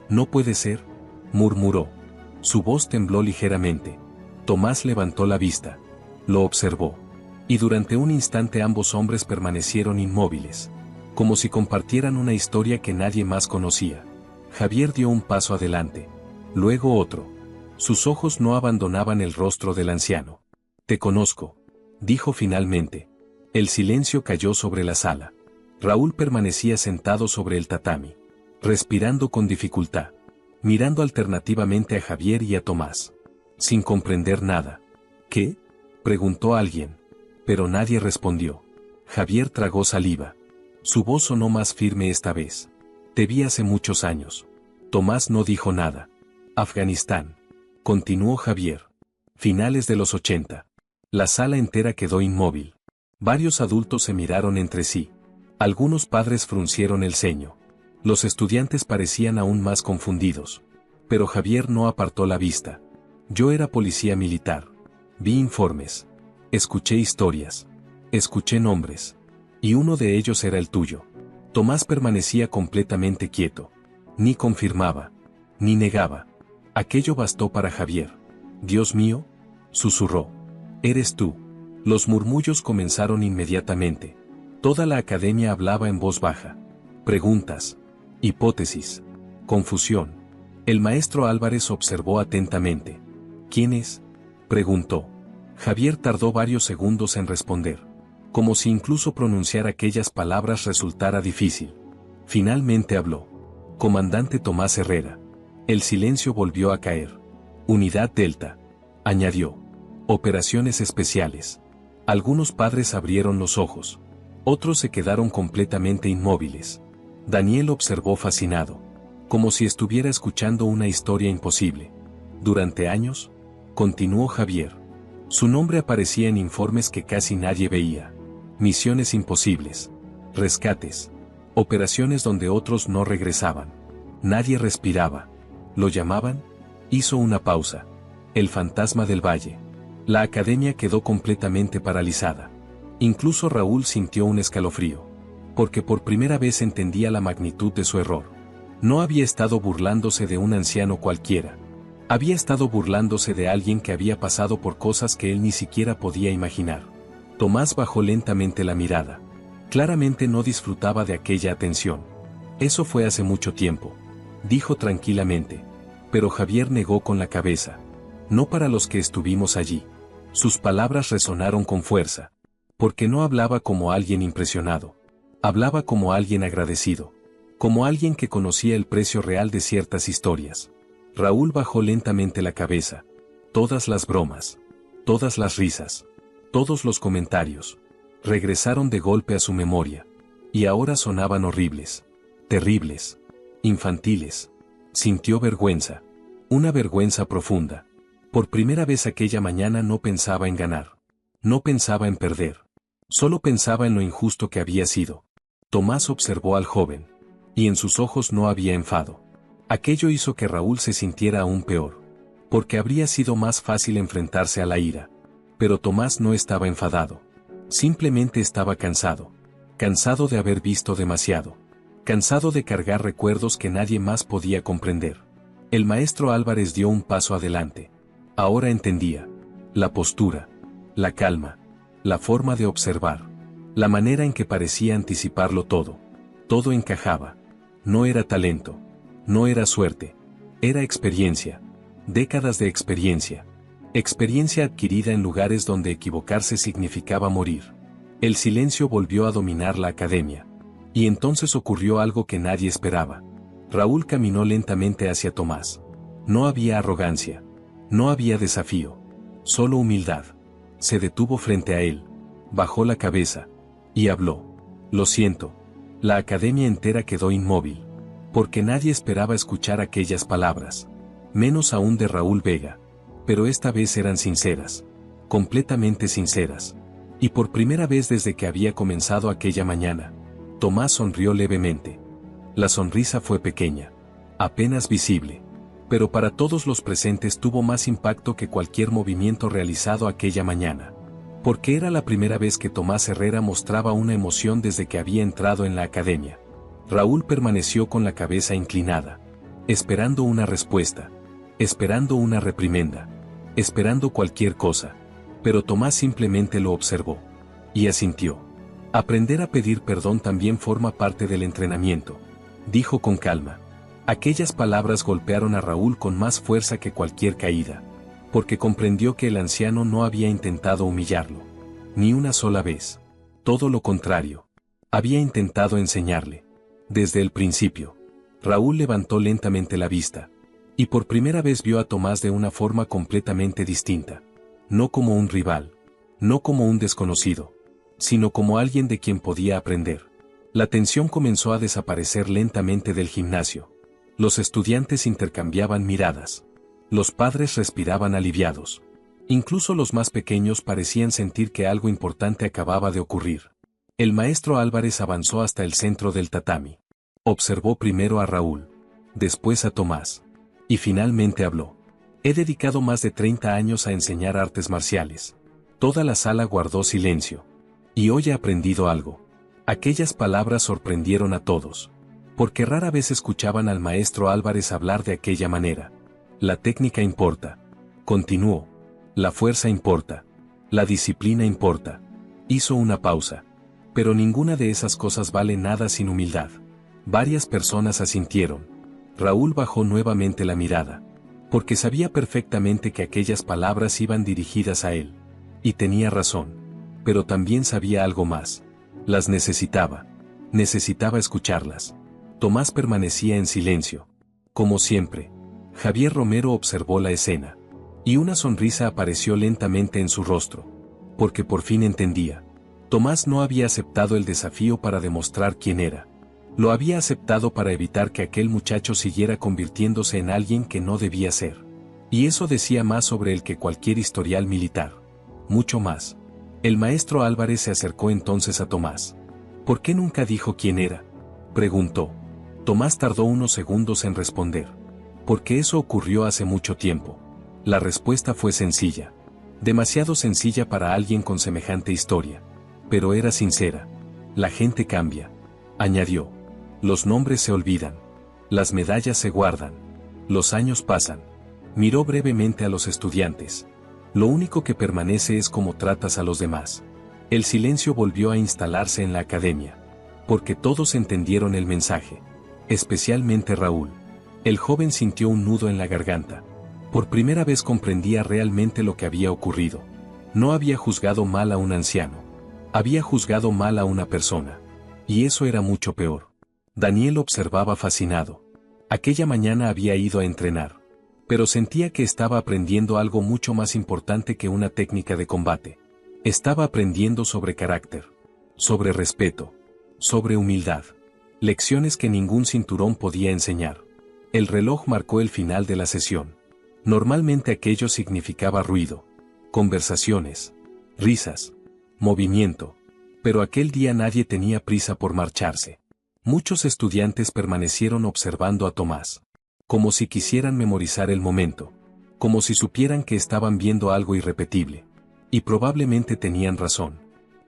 Speaker 1: No puede ser, murmuró. Su voz tembló ligeramente. Tomás levantó la vista. Lo observó. Y durante un instante ambos hombres permanecieron inmóviles. Como si compartieran una historia que nadie más conocía. Javier dio un paso adelante. Luego otro. Sus ojos no abandonaban el rostro del anciano. Te conozco, dijo finalmente. El silencio cayó sobre la sala. Raúl permanecía sentado sobre el tatami, respirando con dificultad, mirando alternativamente a Javier y a Tomás, sin comprender nada. ¿Qué?, preguntó alguien, pero nadie respondió. Javier tragó saliva. Su voz sonó más firme esta vez. Te vi hace muchos años. Tomás no dijo nada. Afganistán, continuó Javier. Finales de los 80. La sala entera quedó inmóvil. Varios adultos se miraron entre sí. Algunos padres fruncieron el ceño. Los estudiantes parecían aún más confundidos. Pero Javier no apartó la vista. Yo era policía militar. Vi informes. Escuché historias. Escuché nombres. Y uno de ellos era el tuyo. Tomás permanecía completamente quieto. Ni confirmaba. Ni negaba. Aquello bastó para Javier. Dios mío, susurró. Eres tú. Los murmullos comenzaron inmediatamente. Toda la academia hablaba en voz baja. Preguntas. Hipótesis. Confusión. El maestro Álvarez observó atentamente. ¿Quién es?, preguntó. Javier tardó varios segundos en responder. Como si incluso pronunciar aquellas palabras resultara difícil. Finalmente habló. Comandante Tomás Herrera. El silencio volvió a caer. Unidad Delta. Añadió. Operaciones especiales. Algunos padres abrieron los ojos. Otros se quedaron completamente inmóviles. Daniel observó fascinado. Como si estuviera escuchando una historia imposible. Durante años, continuó Javier. Su nombre aparecía en informes que casi nadie veía. Misiones imposibles. Rescates. Operaciones donde otros no regresaban. Nadie respiraba. ¿Lo llamaban? Hizo una pausa. El fantasma del valle. La academia quedó completamente paralizada. Incluso Raúl sintió un escalofrío. porque por primera vez entendía la magnitud de su error. No había estado burlándose de un anciano cualquiera. Había estado burlándose de alguien que había pasado por cosas que él ni siquiera podía imaginar. Tomás bajó lentamente la mirada. Claramente no disfrutaba de aquella atención. Eso fue hace mucho tiempo, dijo tranquilamente. Pero Javier negó con la cabeza. No para los que estuvimos allí. Sus palabras resonaron con fuerza. Porque no hablaba como alguien impresionado. Hablaba como alguien agradecido. Como alguien que conocía el precio real de ciertas historias. Raúl bajó lentamente la cabeza. Todas las bromas. Todas las risas. Todos los comentarios. Regresaron de golpe a su memoria. Y ahora sonaban horribles. Terribles. Infantiles. Sintió vergüenza. Una vergüenza profunda. Por primera vez aquella mañana no pensaba en ganar. No pensaba en perder. Solo pensaba en lo injusto que había sido. Tomás observó al joven. Y en sus ojos no había enfado. Aquello hizo que Raúl se sintiera aún peor. Porque habría sido más fácil enfrentarse a la ira. Pero Tomás no estaba enfadado. Simplemente estaba cansado. Cansado de haber visto demasiado. Cansado de cargar recuerdos que nadie más podía comprender. El maestro Álvarez dio un paso adelante. Ahora entendía. La postura. La calma. La forma de observar. La manera en que parecía anticiparlo todo. Todo encajaba. No era talento. No era suerte. Era experiencia. Décadas de experiencia. Experiencia adquirida en lugares donde equivocarse significaba morir. El silencio volvió a dominar la academia. Y entonces ocurrió algo que nadie esperaba. Raúl caminó lentamente hacia Tomás. No había arrogancia. No había desafío. Solo humildad. Se detuvo frente a él. Bajó la cabeza. Y habló. Lo siento. La academia entera quedó inmóvil. Porque nadie esperaba escuchar aquellas palabras. Menos aún de Raúl Vega. Pero esta vez eran sinceras. Completamente sinceras. Y por primera vez desde que había comenzado aquella mañana, Tomás sonrió levemente. La sonrisa fue pequeña. Apenas visible. Pero para todos los presentes tuvo más impacto que cualquier movimiento realizado aquella mañana. Porque era la primera vez que Tomás Herrera mostraba una emoción desde que había entrado en la academia. Raúl permaneció con la cabeza inclinada. Esperando una respuesta. Esperando una reprimenda. Esperando cualquier cosa. Pero Tomás simplemente lo observó. Y asintió. Aprender a pedir perdón también forma parte del entrenamiento. Dijo con calma. Aquellas palabras golpearon a Raúl con más fuerza que cualquier caída. Porque comprendió que el anciano no había intentado humillarlo. Ni una sola vez. Todo lo contrario. Había intentado enseñarle. Desde el principio. Raúl levantó lentamente la vista. Y por primera vez vio a Tomás de una forma completamente distinta. No como un rival. No como un desconocido. Sino como alguien de quien podía aprender. La tensión comenzó a desaparecer lentamente del gimnasio. Los estudiantes intercambiaban miradas. Los padres respiraban aliviados. Incluso los más pequeños parecían sentir que algo importante acababa de ocurrir. El maestro Álvarez avanzó hasta el centro del tatami. Observó primero a Raúl. Después a Tomás. Y finalmente habló. He dedicado más de 30 años a enseñar artes marciales. Toda la sala guardó silencio. Y hoy he aprendido algo. Aquellas palabras sorprendieron a todos. Porque rara vez escuchaban al maestro Álvarez hablar de aquella manera. La técnica importa. Continuó. La fuerza importa. La disciplina importa. Hizo una pausa. Pero ninguna de esas cosas vale nada sin humildad. Varias personas asintieron. Raúl bajó nuevamente la mirada. Porque sabía perfectamente que aquellas palabras iban dirigidas a él. Y tenía razón. Pero también sabía algo más. Las necesitaba. Necesitaba escucharlas. Tomás permanecía en silencio. Como siempre. Javier Romero observó la escena. Y una sonrisa apareció lentamente en su rostro. Porque por fin entendía. Tomás no había aceptado el desafío para demostrar quién era. Lo había aceptado para evitar que aquel muchacho siguiera convirtiéndose en alguien que no debía ser. Y eso decía más sobre él que cualquier historial militar. Mucho más. El maestro Álvarez se acercó entonces a Tomás. ¿Por qué nunca dijo quién era?, preguntó. Tomás tardó unos segundos en responder. Porque eso ocurrió hace mucho tiempo. La respuesta fue sencilla. Demasiado sencilla para alguien con semejante historia. Pero era sincera. La gente cambia. añadió. Los nombres se olvidan. Las medallas se guardan. Los años pasan. Miró brevemente a los estudiantes. Lo único que permanece es cómo tratas a los demás. El silencio volvió a instalarse en la academia. Porque todos entendieron el mensaje. Especialmente Raúl. El joven sintió un nudo en la garganta. Por primera vez comprendía realmente lo que había ocurrido. No había juzgado mal a un anciano. Había juzgado mal a una persona. Y eso era mucho peor. Daniel observaba fascinado. Aquella mañana había ido a entrenar. Pero sentía que estaba aprendiendo algo mucho más importante que una técnica de combate. Estaba aprendiendo sobre carácter. Sobre respeto. Sobre humildad. Lecciones que ningún cinturón podía enseñar. El reloj marcó el final de la sesión. Normalmente aquello significaba ruido. Conversaciones. Risas. Movimiento. Pero aquel día nadie tenía prisa por marcharse. Muchos estudiantes permanecieron observando a Tomás. Como si quisieran memorizar el momento. Como si supieran que estaban viendo algo irrepetible. Y probablemente tenían razón.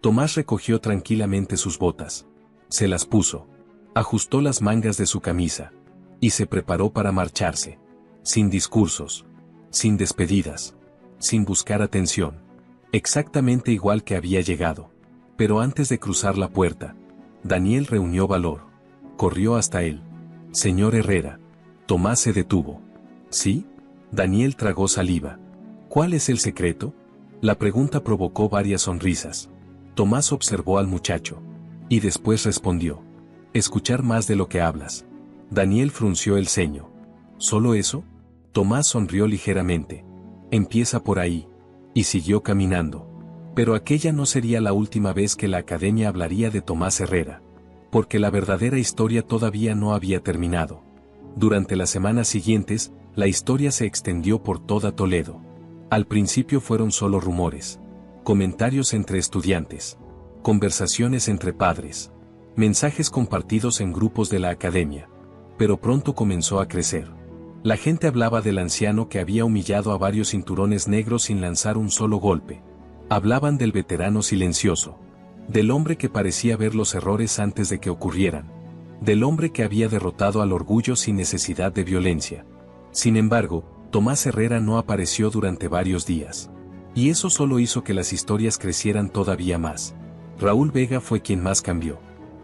Speaker 1: Tomás recogió tranquilamente sus botas. Se las puso. Ajustó las mangas de su camisa. Y se preparó para marcharse. Sin discursos. Sin despedidas. Sin buscar atención. Exactamente igual que había llegado. Pero antes de cruzar la puerta, Daniel reunió valor. Corrió hasta él. Señor Herrera. Tomás se detuvo. ¿Sí? Daniel tragó saliva. ¿Cuál es el secreto? La pregunta provocó varias sonrisas. Tomás observó al muchacho. Y después respondió. Escuchar más de lo que hablas. Daniel frunció el ceño. ¿Solo eso? Tomás sonrió ligeramente. Empieza por ahí. Y siguió caminando. Pero aquella no sería la última vez que la academia hablaría de Tomás Herrera. Porque la verdadera historia todavía no había terminado. Durante las semanas siguientes, la historia se extendió por toda Toledo. Al principio fueron solo rumores. Comentarios entre estudiantes. Conversaciones entre padres. Mensajes compartidos en grupos de la academia. Pero pronto comenzó a crecer. La gente hablaba del anciano que había humillado a varios cinturones negros sin lanzar un solo golpe. Hablaban del veterano silencioso. Del hombre que parecía ver los errores antes de que ocurrieran. Del hombre que había derrotado al orgullo sin necesidad de violencia. Sin embargo, Tomás Herrera no apareció durante varios días. Y eso solo hizo que las historias crecieran todavía más. Raúl Vega fue quien más cambió.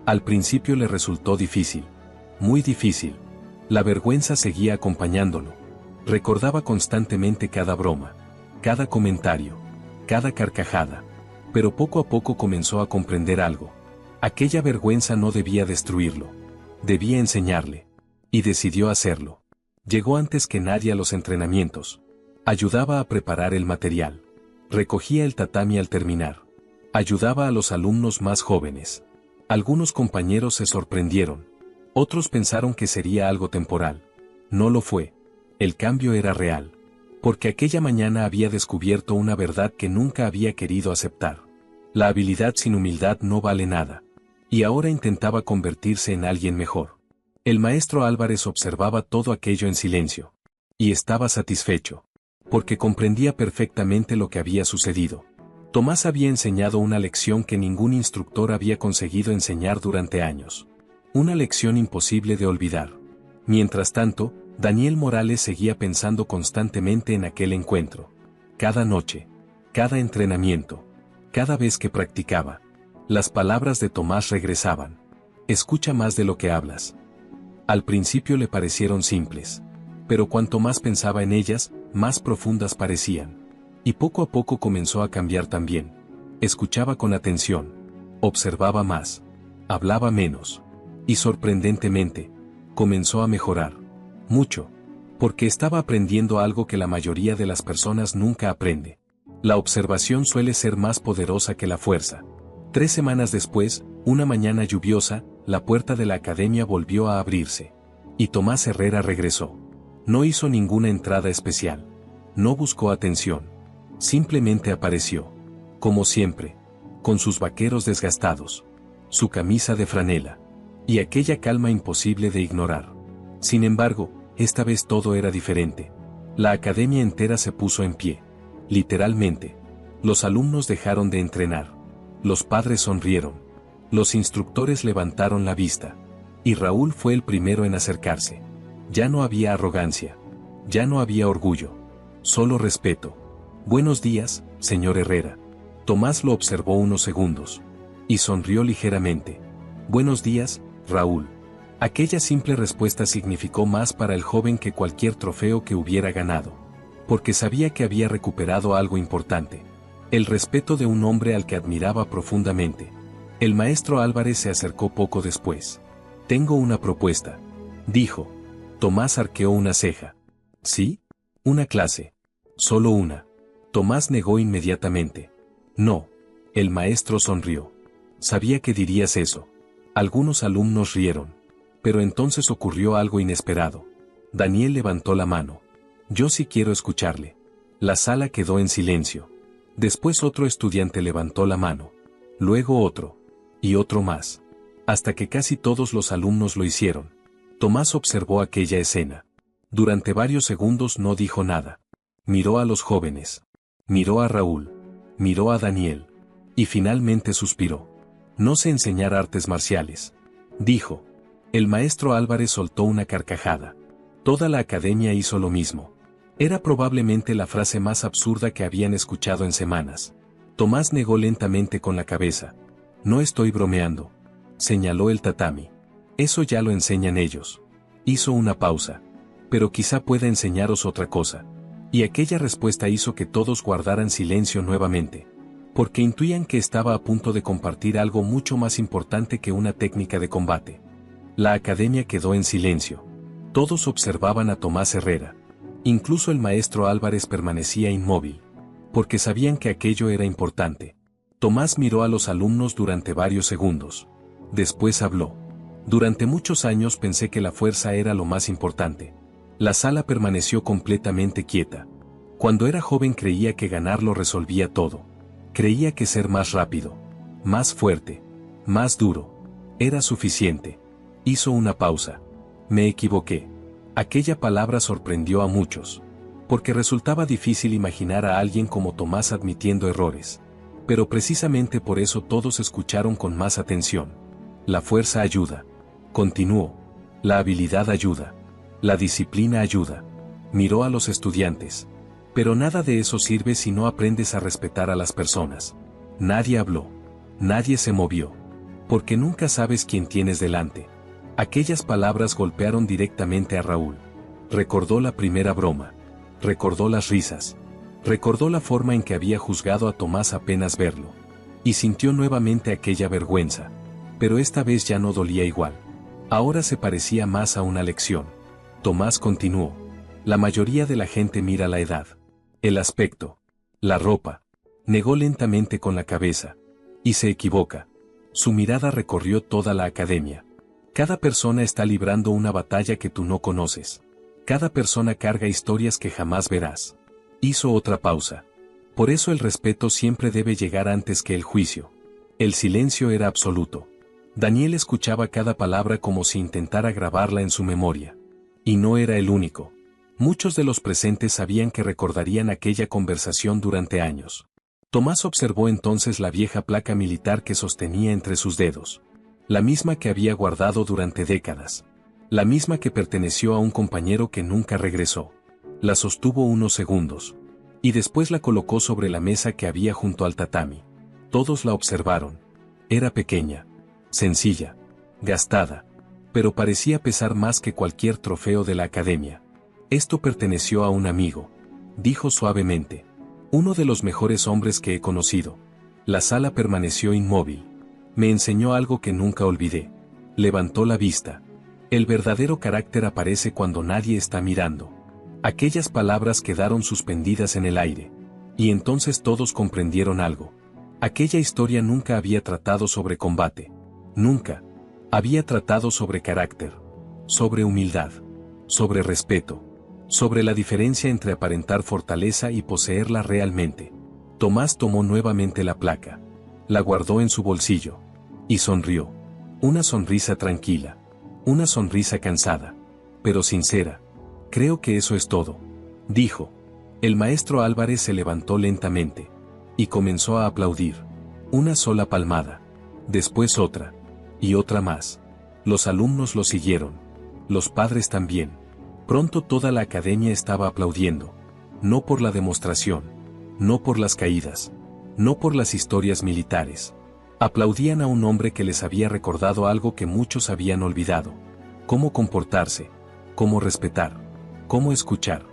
Speaker 1: Al principio le resultó difícil. Muy difícil. La vergüenza seguía acompañándolo. Recordaba constantemente cada broma, cada comentario, cada carcajada. Pero poco a poco comenzó a comprender algo. Aquella vergüenza no debía destruirlo. Debía enseñarle. Y decidió hacerlo. Llegó antes que nadie a los entrenamientos. Ayudaba a preparar el material. Recogía el tatami al terminar. Ayudaba a los alumnos más jóvenes. Algunos compañeros se sorprendieron. Otros pensaron que sería algo temporal. No lo fue. El cambio era real. Porque aquella mañana había descubierto una verdad que nunca había querido aceptar. La habilidad sin humildad no vale nada. Y ahora intentaba convertirse en alguien mejor. El maestro Álvarez observaba todo aquello en silencio. Y estaba satisfecho. Porque comprendía perfectamente lo que había sucedido. Tomás había enseñado una lección que ningún instructor había conseguido enseñar durante años. Una lección imposible de olvidar. Mientras tanto, Daniel Morales seguía pensando constantemente en aquel encuentro. Cada noche, cada entrenamiento, cada vez que practicaba, las palabras de Tomás regresaban. Escucha más de lo que hablas. Al principio le parecieron simples. Pero cuanto más pensaba en ellas, más profundas parecían. Y poco a poco comenzó a cambiar también. Escuchaba con atención. Observaba más. Hablaba menos. Y sorprendentemente, comenzó a mejorar. Mucho. Porque estaba aprendiendo algo que la mayoría de las personas nunca aprende. La observación suele ser más poderosa que la fuerza. 3 semanas después, una mañana lluviosa, la puerta de la academia volvió a abrirse. Y Tomás Herrera regresó. No hizo ninguna entrada especial. No buscó atención. Simplemente apareció. Como siempre. Con sus vaqueros desgastados. Su camisa de franela. Y aquella calma imposible de ignorar. Sin embargo, esta vez todo era diferente. La academia entera se puso en pie. Literalmente. Los alumnos dejaron de entrenar. Los padres sonrieron. Los instructores levantaron la vista. Y Raúl fue el primero en acercarse. Ya no había arrogancia. Ya no había orgullo. Solo respeto. Buenos días, señor Herrera. Tomás lo observó unos segundos. Y sonrió ligeramente. Buenos días, Raúl. Aquella simple respuesta significó más para el joven que cualquier trofeo que hubiera ganado. Porque sabía que había recuperado algo importante. El respeto de un hombre al que admiraba profundamente. El maestro Álvarez se acercó poco después. Tengo una propuesta, dijo. Tomás arqueó una ceja. ¿Sí? Una clase. Solo una. Tomás negó inmediatamente. No. El maestro sonrió. Sabía que dirías eso. Algunos alumnos rieron. Pero entonces ocurrió algo inesperado. Daniel levantó la mano. Yo sí quiero escucharle. La sala quedó en silencio. Después otro estudiante levantó la mano. Luego otro. Y otro más. Hasta que casi todos los alumnos lo hicieron. Tomás observó aquella escena. Durante varios segundos no dijo nada. Miró a los jóvenes. Miró a Raúl. Miró a Daniel. Y finalmente suspiró. No sé enseñar artes marciales, dijo. El maestro Álvarez soltó una carcajada. Toda la academia hizo lo mismo. Era probablemente la frase más absurda que habían escuchado en semanas. Tomás negó lentamente con la cabeza. No estoy bromeando. Señaló el tatami. Eso ya lo enseñan ellos. Hizo una pausa. Pero quizá pueda enseñaros otra cosa. Y aquella respuesta hizo que todos guardaran silencio nuevamente. Porque intuían que estaba a punto de compartir algo mucho más importante que una técnica de combate. La academia quedó en silencio. Todos observaban a Tomás Herrera. Incluso el maestro Álvarez permanecía inmóvil. Porque sabían que aquello era importante. Tomás miró a los alumnos durante varios segundos. Después habló. Durante muchos años pensé que la fuerza era lo más importante. La sala permaneció completamente quieta. Cuando era joven creía que ganar lo resolvía todo. Creía que ser más rápido, más fuerte, más duro, era suficiente. Hizo una pausa. Me equivoqué. Aquella palabra sorprendió a muchos. Porque resultaba difícil imaginar a alguien como Tomás admitiendo errores. Pero precisamente por eso todos escucharon con más atención. La fuerza ayuda. Continuó. La habilidad ayuda. La disciplina ayuda. Miró a los estudiantes. Pero nada de eso sirve si no aprendes a respetar a las personas. Nadie habló. Nadie se movió. Porque nunca sabes quién tienes delante. Aquellas palabras golpearon directamente a Raúl. Recordó la primera broma. Recordó las risas. Recordó la forma en que había juzgado a Tomás apenas verlo. Y sintió nuevamente aquella vergüenza. Pero esta vez ya no dolía igual. Ahora se parecía más a una lección. Tomás continuó. La mayoría de la gente mira la edad. El aspecto. La ropa. Negó lentamente con la cabeza. Y se equivoca. Su mirada recorrió toda la academia. Cada persona está librando una batalla que tú no conoces. Cada persona carga historias que jamás verás. Hizo otra pausa. Por eso el respeto siempre debe llegar antes que el juicio. El silencio era absoluto. Daniel escuchaba cada palabra como si intentara grabarla en su memoria. Y no era el único. Muchos de los presentes sabían que recordarían aquella conversación durante años. Tomás observó entonces la vieja placa militar que sostenía entre sus dedos. La misma que había guardado durante décadas. La misma que perteneció a un compañero que nunca regresó. La sostuvo unos segundos. Y después la colocó sobre la mesa que había junto al tatami. Todos la observaron. Era pequeña. Sencilla. Gastada. Pero parecía pesar más que cualquier trofeo de la academia. Esto perteneció a un amigo. Dijo suavemente. Uno de los mejores hombres que he conocido. La sala permaneció inmóvil. Me enseñó algo que nunca olvidé. Levantó la vista. El verdadero carácter aparece cuando nadie está mirando. Aquellas palabras quedaron suspendidas en el aire. Y entonces todos comprendieron algo. Aquella historia nunca había tratado sobre combate. Nunca. Había tratado sobre carácter. Sobre humildad. Sobre respeto. Sobre la diferencia entre aparentar fortaleza y poseerla realmente. Tomás tomó nuevamente la placa. La guardó en su bolsillo. Y sonrió. Una sonrisa tranquila. Una sonrisa cansada. Pero sincera. Creo que eso es todo. Dijo. El maestro Álvarez se levantó lentamente. Y comenzó a aplaudir. Una sola palmada. Después otra. Y otra más. Los alumnos lo siguieron. Los padres también. Pronto toda la academia estaba aplaudiendo. No por la demostración. No por las caídas. No por las historias militares. Aplaudían a un hombre que les había recordado algo que muchos habían olvidado. Cómo comportarse. Cómo respetar. Cómo escuchar.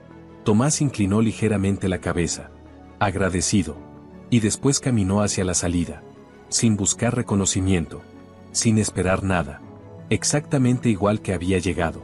Speaker 1: Tomás inclinó ligeramente la cabeza. Agradecido. Y después caminó hacia la salida. Sin buscar reconocimiento. Sin esperar nada. Exactamente igual que había llegado.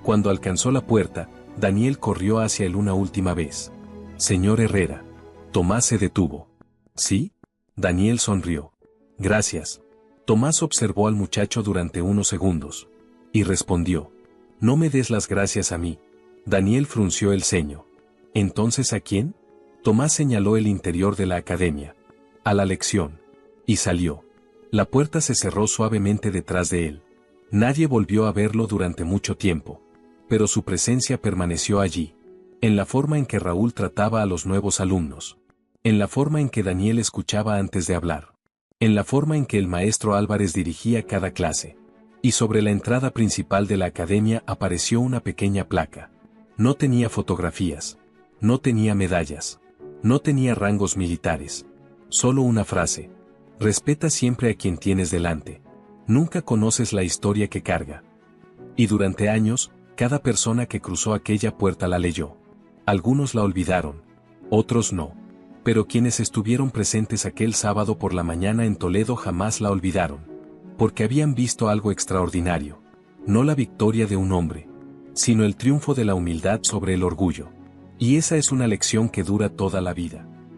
Speaker 1: Cuando alcanzó la puerta, Daniel corrió hacia él una última vez. Señor Herrera. Tomás se detuvo. ¿Sí? Daniel sonrió. Gracias. Tomás observó al muchacho durante unos segundos. Y respondió. No me des las gracias a mí. Daniel frunció el ceño. ¿Entonces a quién? Tomás señaló el interior de la academia. A la lección. Y salió. La puerta se cerró suavemente detrás de él. Nadie volvió a verlo durante mucho tiempo. Pero su presencia permaneció allí. En la forma en que Raúl trataba a los nuevos alumnos. En la forma en que Daniel escuchaba antes de hablar. En la forma en que el maestro Álvarez dirigía cada clase. Y sobre la entrada principal de la academia apareció una pequeña placa. No tenía fotografías. No tenía medallas. No tenía rangos militares. Solo una frase. Respeta siempre a quien tienes delante. Nunca conoces la historia que carga. Y durante años, cada persona que cruzó aquella puerta la leyó. Algunos la olvidaron. Otros no. Pero quienes estuvieron presentes aquel sábado por la mañana en Toledo jamás la olvidaron. Porque habían visto algo extraordinario. No la victoria de un hombre, sino el triunfo de la humildad sobre el orgullo. Y esa es una lección que dura toda la vida.